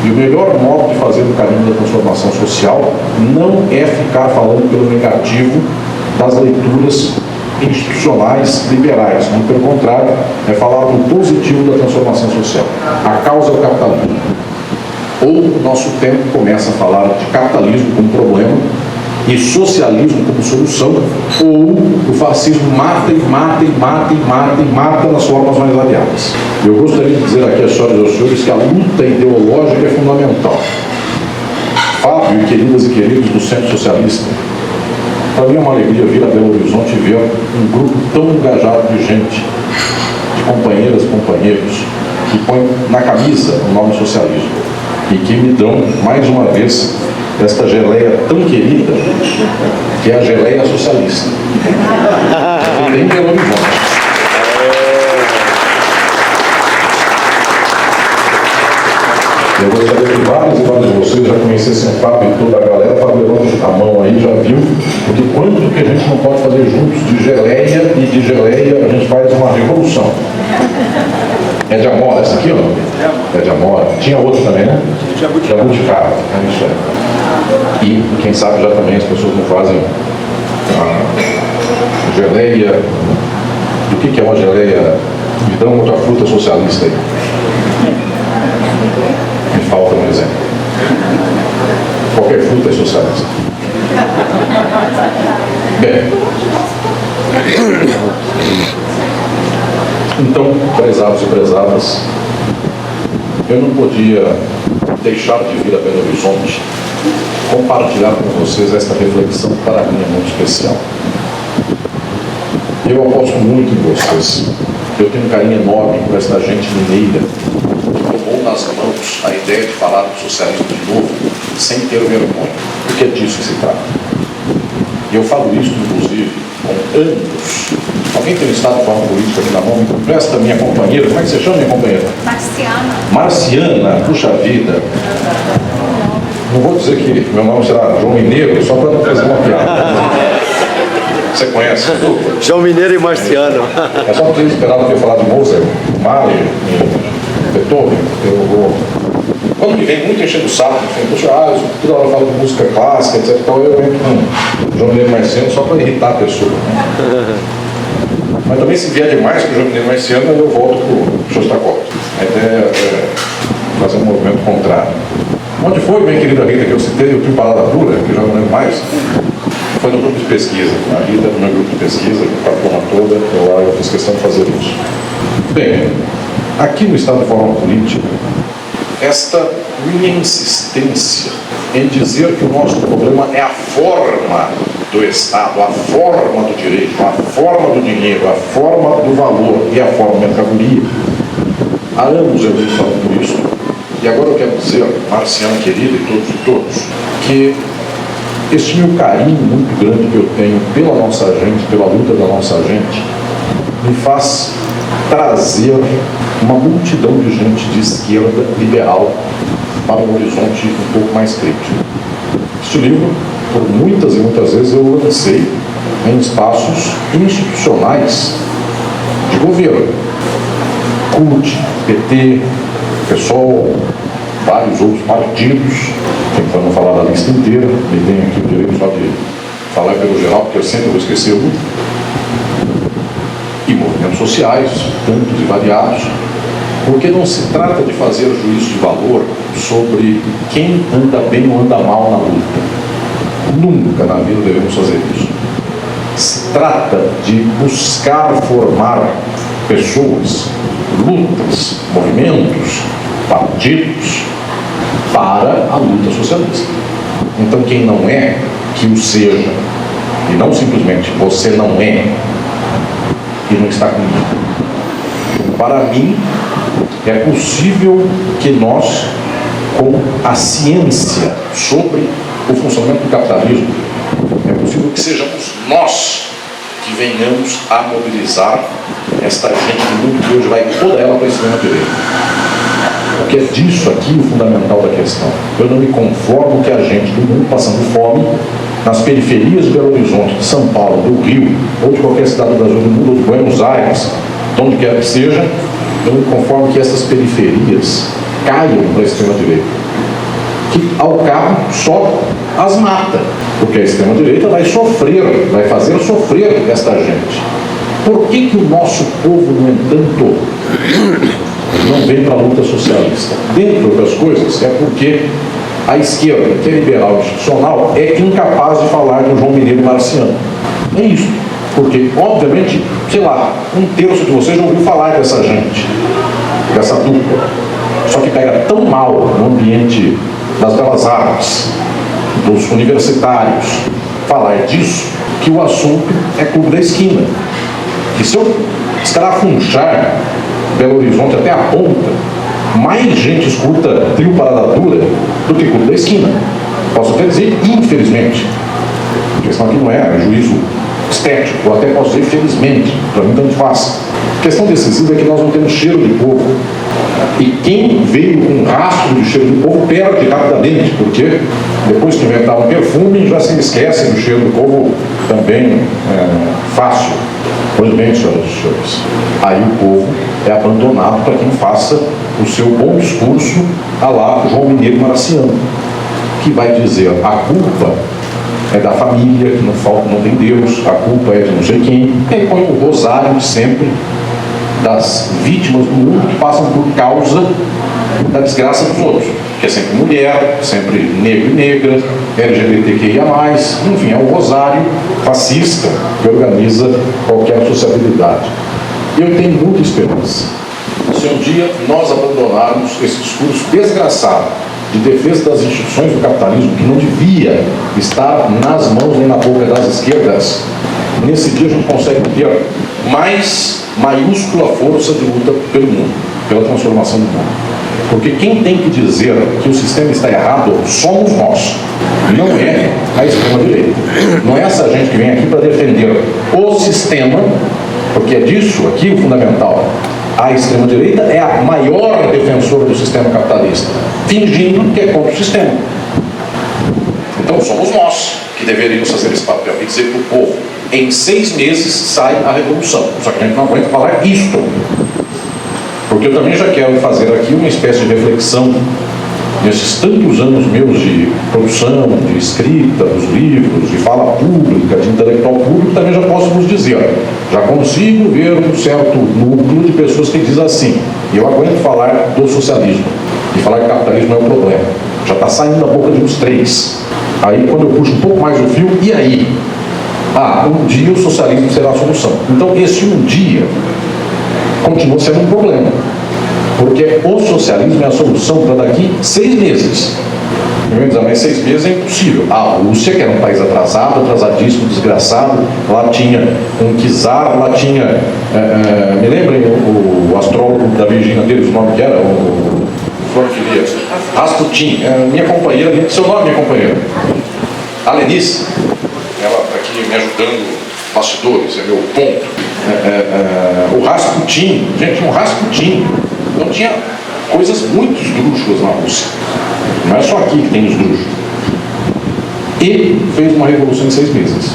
E o melhor modo de fazer o caminho da transformação social não é ficar falando pelo negativo das leituras institucionais liberais, muito pelo contrário, é falar do positivo da transformação social. A causa é o capitalismo. Ou o nosso tempo começa a falar de capitalismo como problema e socialismo como solução, ou o fascismo mata nas formas mais variadas. Eu gostaria de dizer aqui às senhoras e aos senhores que a luta ideológica é fundamental. Fábio e queridas e queridos do Centro Socialista, para mim é uma alegria vir a Belo Horizonte e ver um grupo tão engajado de gente, de companheiras e companheiros, que põem na camisa o nome socialismo e que me dão, mais uma vez, esta geleia tão querida, que é a geleia socialista. Em Belo Horizonte. Eu gostaria que vários e vários de vocês já conhecessem o Fábio e toda a galera. Fábio, levanta a mão aí, já viu? Porque quanto que a gente não pode fazer juntos de geleia, e de geleia a gente faz uma revolução. É de Amora essa aqui, ó? É de Amora. Tinha outra também, né? Jabuticaba. É isso aí. E quem sabe já também as pessoas não fazem a geleia. O que é uma geleia? Me dão outra fruta socialista aí. Me falta um exemplo. Qualquer fruta é socialista. Bem. Então, prezados e prezadas, eu não podia deixar de vir a Belo Horizonte compartilhar com vocês esta reflexão que para mim é muito especial. Eu aposto muito em vocês. Eu tenho um carinho enorme por esta gente mineira que tomou nas mãos a ideia de falar do socialismo de novo, sem ter vergonha, porque é disso que se trata. E eu falo isso, inclusive, com anos. Alguém tem um estado de forma política aqui na mão? Me empresta minha companheira. Como é que você chama, minha companheira? Marciana. Marciana, puxa vida. Não vou dizer que meu nome será João Mineiro, só para fazer uma piada. Você conhece? João Mineiro e Marciano. É só porque eu esperava que eu falar de Mozart, Mahler, Beethoven. Eu vou. Quando me vem muito enchendo o saco, poxa, toda hora eu falo de música clássica, etc. Então eu entro com João Mineiro e Marciano só para irritar a pessoa. Mas também, se vier demais com o João Mineiro e Marciano, eu volto para o Shostakovich. A ideia é fazer um movimento contrário. Onde foi, minha querida Rita, que eu citei, o Trio Parada Dura, que eu já não lembro mais? Foi no grupo de pesquisa. A Rita, no meu grupo de pesquisa, com a turma toda, eu fiz questão de fazer isso. Bem, aqui no Estado de Forma Política, esta minha insistência em dizer que o nosso problema é a forma do Estado, a forma do direito, a forma do dinheiro, a forma do valor e a forma da mercadoria. Há anos eu venho falando isso, e agora eu quero dizer, Marciana querida e todos, que este meu carinho muito grande que eu tenho pela nossa gente, pela luta da nossa gente, me faz trazer uma multidão de gente de esquerda liberal para um horizonte um pouco mais crítico. Este livro, por muitas e muitas vezes, eu lancei em espaços institucionais de governo. CUT, PT, PSOL, vários outros partidos. Tem para não falar da lista inteira, me tem aqui o direito só de falar pelo geral, porque eu sempre vou esquecer um. E movimentos sociais, tantos e variados, porque não se trata de fazer juízo de valor sobre quem anda bem ou anda mal na luta. Nunca na vida devemos fazer isso. Se trata de buscar formar pessoas, lutas, movimentos, partidos para a luta socialista. Então quem não é, que o seja, e não simplesmente você não é e não está comigo. Para mim, é possível que nós, com a ciência sobre o funcionamento do capitalismo, é possível que sejamos nós que venhamos a mobilizar esta gente do mundo que hoje vai toda ela para a extrema-direita. Porque é disso aqui o fundamental da questão. Eu não me conformo que a gente do mundo passando fome nas periferias de Belo Horizonte, de São Paulo, do Rio, ou de qualquer cidade do Brasil, do mundo, ou de Buenos Aires, de onde quer que seja, eu me conformo que essas periferias caiam para a extrema-direita, que ao cabo só as mata, porque a extrema-direita vai sofrer, vai fazer sofrer esta gente. Por que o nosso povo, no entanto, não vem para a luta socialista? Dentre outras coisas, é porque a esquerda, que é liberal institucional, é incapaz de falar do João Mineiro e Marciano. É isso. Porque, obviamente, sei lá, 1/3 de vocês já ouviu falar dessa gente, dessa dupla. Só que pega tão mal no ambiente das belas artes, dos universitários, falar disso, que o assunto é clube da esquina. E se eu escarafunchar Belo Horizonte até a ponta, mais gente escuta Trio Parada Dura do que clube da esquina. Posso até dizer, infelizmente, porque senão aqui não é juízo estético, ou até posso dizer felizmente, para mim tanto faz. A questão decisiva é que nós não temos cheiro de povo. E quem veio com rastro de cheiro de povo perde rapidamente, porque depois que inventar um perfume já se esquece do cheiro do povo também fácil. Pois bem, senhoras e senhores, aí o povo é abandonado para quem faça o seu bom discurso à lá João Mineiro Maraciano, que vai dizer: a culpa é da família, que não tem Deus, a culpa é de não sei quem, e aí põe o rosário de sempre das vítimas do mundo que passam por causa da desgraça dos outros, que é sempre mulher, sempre negro e negra, LGBTQIA+, enfim, é um rosário fascista que organiza qualquer sociabilidade. Eu tenho muita esperança. Se um dia nós abandonarmos esse discurso desgraçado de defesa das instituições do capitalismo, que não devia estar nas mãos nem na boca das esquerdas, nesse dia a gente consegue ter mais maiúscula força de luta pelo mundo, pela transformação do mundo. Porque quem tem que dizer que o sistema está errado somos nós, não é a extrema-direita. Não é essa gente que vem aqui para defender o sistema, porque é disso aqui o fundamental. A extrema-direita é a maior defensora do sistema capitalista, fingindo que é contra o sistema. Então somos nós que deveríamos fazer esse papel e dizer para o povo: em 6 meses sai a revolução. Só que a gente não aguenta falar isto. Porque eu também já quero fazer aqui uma espécie de reflexão nesses tantos anos meus de produção, de escrita, dos livros, de fala pública, de intelectual público, também já posso vos dizer, já consigo ver um certo núcleo de pessoas que diz assim: e eu aguento falar do socialismo, e falar que o capitalismo não é o problema. Já está saindo da boca de uns 3. Aí quando eu puxo um pouco mais o fio, e aí? Um dia o socialismo será a solução. Então esse um dia continua sendo um problema, porque o socialismo é a solução para daqui 6 meses. Mas 6 meses é impossível. A Rússia, que era um país atrasado, atrasadíssimo, desgraçado, lá tinha um czar, lá tinha, me lembrem o astrólogo da Virgínia deles, o nome que era, o Rasputin, minha companheira, seu nome, minha companheira? A Lenice, ela está aqui me ajudando, bastidores, é meu ponto. O Rasputin, gente, um Rasputin, então tinha coisas muito esdrúxulas na Rússia. Não é só aqui que tem esdrúxulo. E fez uma revolução em 6 meses.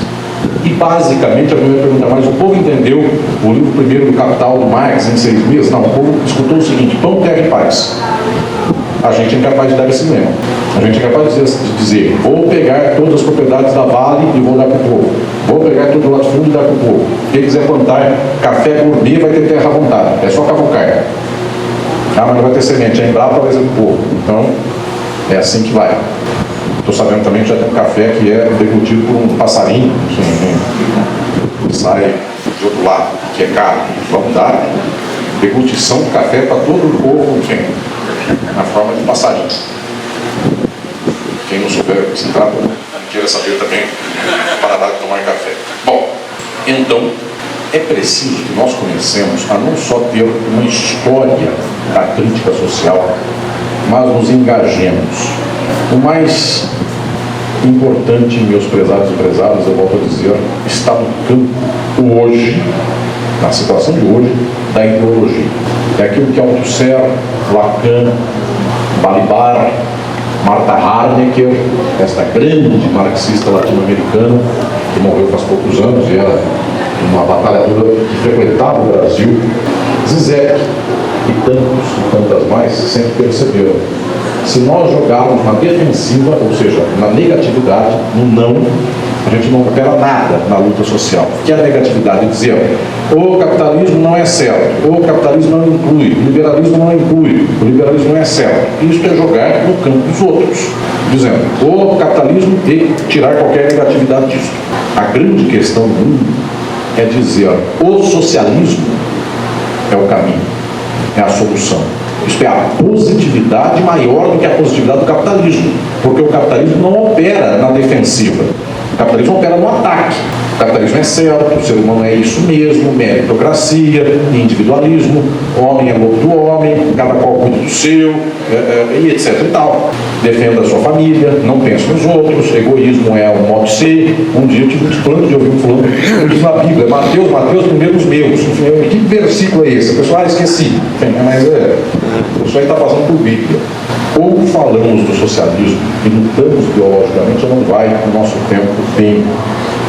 E basicamente, a primeira pergunta, mas o povo entendeu o livro primeiro do Capital do Marx em 6 meses? Não, o povo escutou o seguinte: pão, terra e paz. A gente é incapaz de dar esse mesmo. A gente é capaz de dizer: vou pegar todas as propriedades da Vale e vou dar para o povo. Vou pegar todo o latifúndio e dar para o povo. Quem quiser plantar café gourmet vai ter terra à vontade. É só cavucar. Mas não vai ter semente. A Embrapa vai ser do povo. Então, é assim que vai. Estou sabendo também que já tem um café que é deglutido por um passarinho, que sai de outro lado, que é caro. Vamos dar deglutição de café para todo o povo, na forma de passarinho. Quem não souber o que se trata, queira saber também, parar de tomar café. Bom, então, é preciso que nós comecemos a não só ter uma história da crítica social, mas nos engajemos. O mais importante, meus prezados e prezadas, eu volto a dizer, está no campo hoje, na situação de hoje, da ideologia. É aquilo que Althusser, Lacan, Balibar, Martha Harnecker, esta grande marxista latino-americana, que morreu faz poucos anos e era uma batalhadora que frequentava o Brasil, Zizek e tantas mais, sempre perceberam: se nós jogarmos na defensiva, ou seja, na negatividade, no não, a gente não opera nada na luta social. Que é a negatividade? Dizer: o capitalismo não é certo, o capitalismo não inclui, o liberalismo não inclui, o liberalismo não é certo. Isso é jogar no campo dos outros, dizendo: o capitalismo e tirar qualquer negatividade disso. A grande questão do mundo é dizer: o socialismo é o caminho, é a solução. Isto é a positividade maior do que a positividade do capitalismo, porque o capitalismo não opera na defensiva, o capitalismo opera no ataque. O capitalismo é certo, o ser humano é isso mesmo, meritocracia, individualismo, homem é lobo do homem, cada qual cuida do seu, e etc e tal. Defenda a sua família, não pense nos outros, egoísmo é um modo de ser. Um dia eu tive um plano de ouvir um fulano que diz na Bíblia, Mateus, primeiro os meus. Que versículo é esse? A pessoa, esqueci. Mas isso aí está passando por Bíblia. Ou falamos do socialismo e lutamos ideologicamente, ou não vai no nosso tempo bem.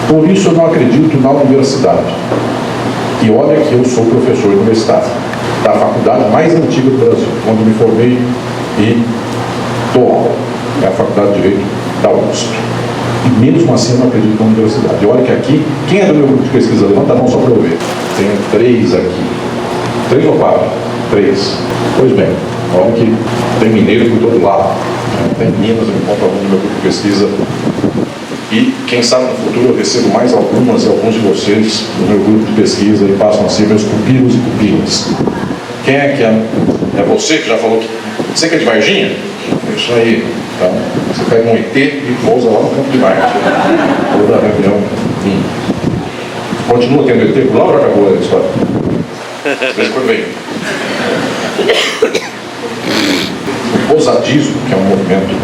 Por isso eu não acredito na universidade. E olha que eu sou professor universitário da faculdade mais antiga do Brasil, onde me formei e dou aula. É a Faculdade de Direito da USP. E mesmo assim eu não acredito na universidade. E olha que aqui, quem é do meu grupo de pesquisa? Levanta a mão só para eu ver. Tenho 3 aqui. 3 ou 4? 3. Pois bem, olha que tem mineiro por todo lado. Tem Minas, eu encontro algum do meu grupo de pesquisa. E, quem sabe, no futuro eu recebo mais algumas e alguns de vocês no meu grupo de pesquisa e passam a ser meus pupilos e pupilas. Quem é que é? É você que já falou que... Você que é de Varginha? Isso aí. Então, você pega um ET e pousa lá no campo de Marte. Toda a reunião. Continua tendo ET por lá ou já acabou a história? Depois vem. O pousadismo, que é um movimento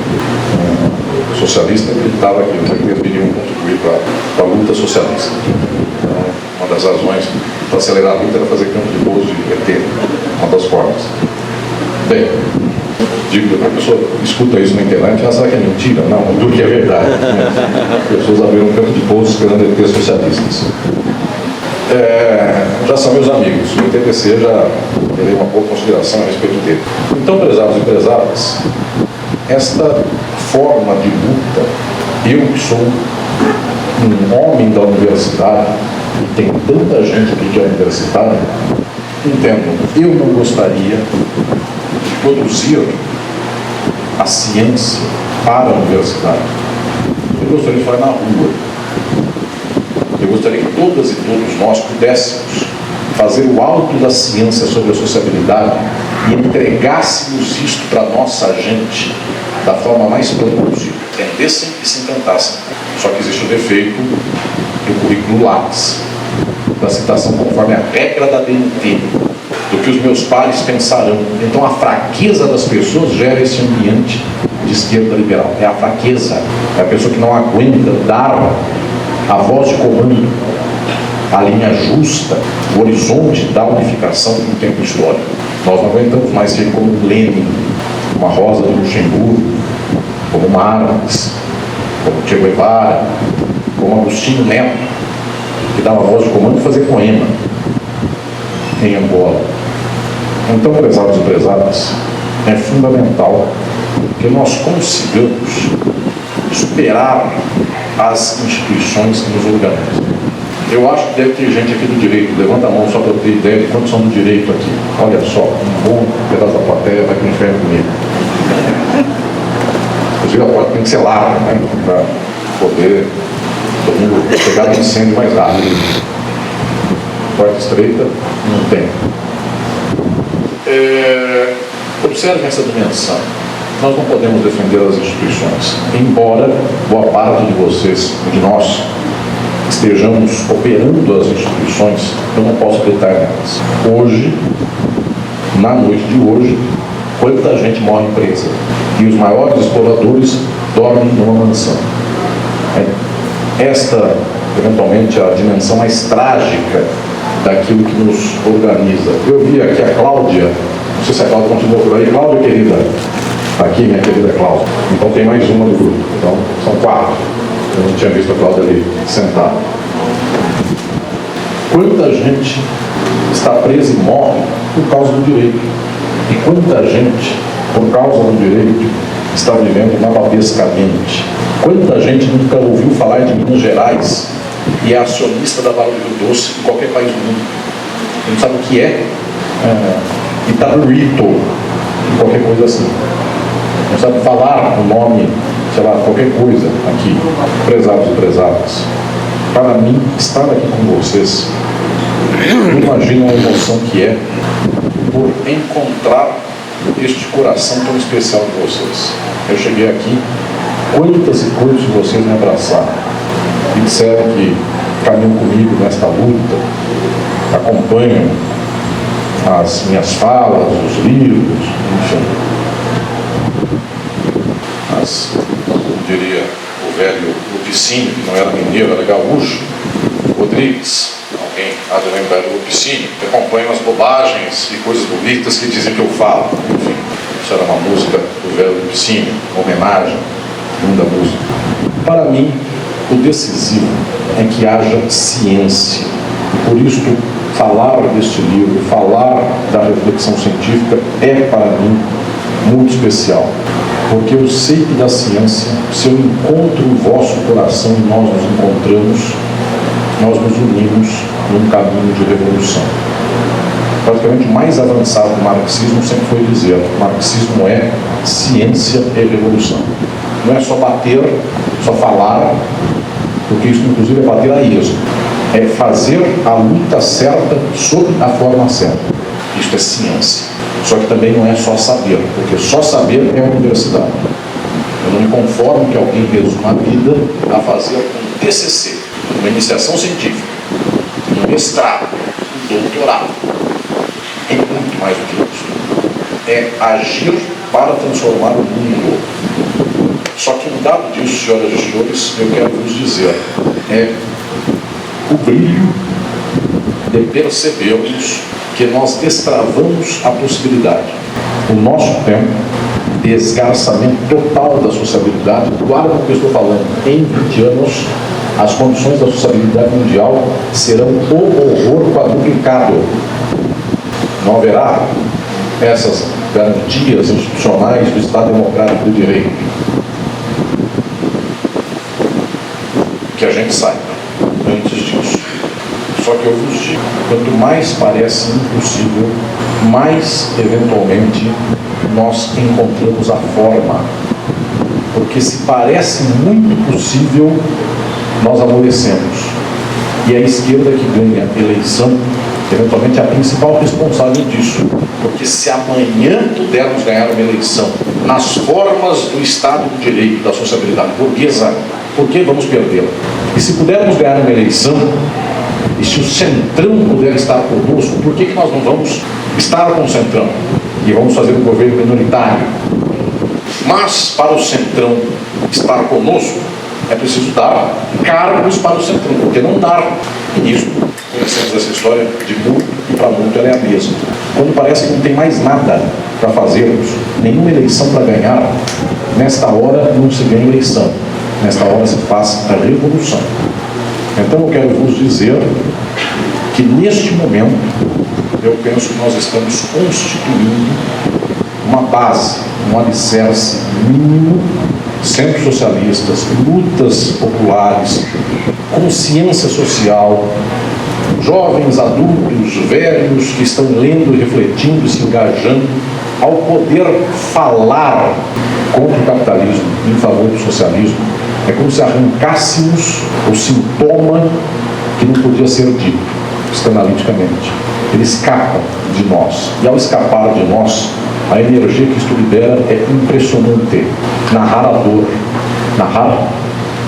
socialista, acreditava que os ETs iriam contribuir para a luta socialista. Então, uma das razões para acelerar a luta era fazer campo de pouso de ET, uma das formas. Bem, digo para a pessoa, escuta isso na internet, ela sabe que é mentira? Não, do que é verdade. As pessoas abriram um campo de pouso esperando ETs socialistas. Já são meus amigos, o TPC já terei uma boa consideração a respeito dele. Então, prezados e prezadas, esta forma de luta, eu que sou um homem da universidade, e tem tanta gente aqui que é universitária, entendo, eu não gostaria de produzir a ciência para a universidade. Eu gostaria de falar na rua. Eu gostaria que todas e todos nós pudéssemos fazer o alto da ciência sobre a sociabilidade e entregássemos isto para a nossa gente da forma mais plena possível. Entendessem e se encantassem. Só que existe o defeito do currículo Lattes, da citação conforme a regra da DNT, do que os meus pares pensarão. Então a fraqueza das pessoas gera esse ambiente de esquerda liberal. É a fraqueza, é a pessoa que não aguenta dar a voz de comando, a linha justa, o horizonte da unificação no tempo histórico. Nós não aguentamos mais ser como Lenin, como a Rosa de Luxemburgo, como Marx, como Che Guevara, como Agostinho Neto, que dava a voz de comando e fazia poema em Angola. Então, prezados e prezadas, é fundamental que nós consigamos superar as instituições que nos organizam. Eu acho que deve ter gente aqui do direito, levanta a mão só para eu ter ideia de quantos são do direito aqui. Olha só, um bom pedaço da plateia vai para o inferno comigo. Inclusive a porta tem que ser larga, né, para poder todo mundo pegar no incêndio mais rápido. Porta estreita, não tem. Observem essa dimensão. Nós não podemos defender as instituições, embora boa parte de vocês, de nós, estejamos operando as instituições, eu não posso acreditar nelas. Hoje, na noite de hoje, quanta gente morre presa. E os maiores exploradores dormem numa mansão. Esta, eventualmente, é a dimensão mais trágica daquilo que nos organiza. Eu vi aqui a Cláudia, não sei se a Cláudia continua por aí. Cláudia, querida, aqui, minha querida Cláudia. Então tem mais uma do grupo. Então são 4. Eu não tinha visto a Cláudia ali sentada. Quanta gente está presa e morre por causa do direito. E quanta gente, por causa do direito, está vivendo uma babesca caliente. Quanta gente nunca ouviu falar de Minas Gerais e é acionista da Vale do Rio Doce em qualquer país do mundo. Não sabe o que é Itaburito, qualquer coisa assim. Não sabe falar o nome, sei lá, qualquer coisa aqui. Prezados e prezadas, para mim, estar aqui com vocês, não imagino a emoção que é por encontrar este coração tão especial de vocês. Eu cheguei aqui, quantas e quantos de vocês me abraçaram e disseram que caminham comigo nesta luta, acompanham as minhas falas, os livros, enfim. Mas, como diria o velho Lupicínio, que não era mineiro, era gaúcho, Rodrigues, alguém há de lembrar do Lupicínio, que acompanham as bobagens e coisas bonitas que dizem que eu falo. Enfim, isso era uma música do velho Lupicínio, homenagem, linda música. Para mim, o decisivo é que haja ciência. Por isso, falar deste livro, falar da reflexão científica é, para mim, muito especial. Porque eu sei que da ciência, se eu encontro o vosso coração e nós nos encontramos, nós nos unimos num caminho de revolução. Praticamente o mais avançado do marxismo sempre foi dizer: o marxismo é ciência e revolução. Não é só bater, só falar, porque isso inclusive é bater a esmo. É fazer a luta certa sob a forma certa. Isso é ciência. Só que também não é só saber, porque só saber é uma universidade. Eu não me conformo que alguém resuma a vida a fazer um TCC, uma iniciação científica, um mestrado, um doutorado. É muito mais do que isso. É agir para transformar o mundo. Só que um dado disso, senhoras e senhores, eu quero vos dizer, é o brilho de percebermos que nós destravamos a possibilidade. O nosso tempo de esgarçamento total da sociabilidade, guarda o que eu estou falando, em 20 anos, as condições da sociabilidade mundial serão o horror quadruplicado. Não haverá essas garantias institucionais do Estado Democrático de Direito. Que a gente saiba antes disso. Só que eu vos digo, quanto mais parece impossível, mais eventualmente nós encontramos a forma. Porque se parece muito possível, nós amolecemos. E a esquerda que ganha eleição, eventualmente é a principal responsável disso. Porque se amanhã pudermos ganhar uma eleição nas formas do Estado de Direito, da sociabilidade burguesa, por que vamos perdê-la? E se pudermos ganhar uma eleição, e se o Centrão puder estar conosco, por que nós não vamos estar com o Centrão? E vamos fazer um governo minoritário. Mas para o Centrão estar conosco, é preciso dar cargos para o Centrão, porque não dar. E nisso, conhecemos essa história de muito e para muito ela é a mesma. Quando parece que não tem mais nada para fazermos, nenhuma eleição para ganhar, nesta hora não se ganha eleição. Nesta hora se faz a revolução. Então eu quero vos dizer que neste momento eu penso que nós estamos constituindo uma base, um alicerce mínimo, centros socialistas, lutas populares, consciência social, jovens, adultos, velhos que estão lendo, refletindo, se engajando, ao poder falar contra o capitalismo, em favor do socialismo. É como se arrancássemos o sintoma que não podia ser dito, psicanaliticamente. Ele escapa de nós. E ao escapar de nós, a energia que isto libera é impressionante. Narrar a dor. Narrar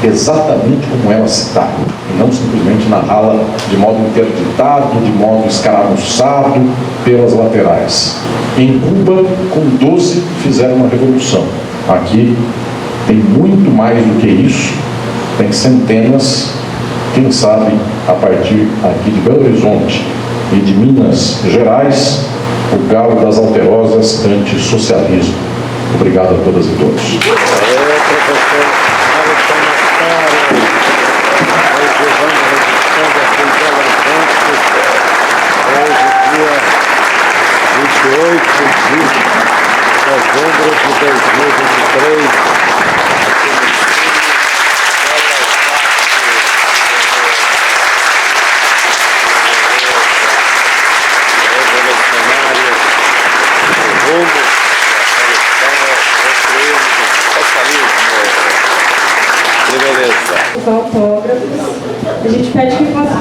exatamente como ela se está. E não simplesmente narrá-la de modo interditado, de modo escaramuçado pelas laterais. Em Cuba, com 12, fizeram uma revolução. Aqui tem muito mais do que isso, tem centenas, quem sabe, a partir aqui de Belo Horizonte e de Minas Gerais, o galo das alterosas antissocialismo. Obrigado a todas e todos. Novembro de 2023. Os autógrafos, a gente pede que possa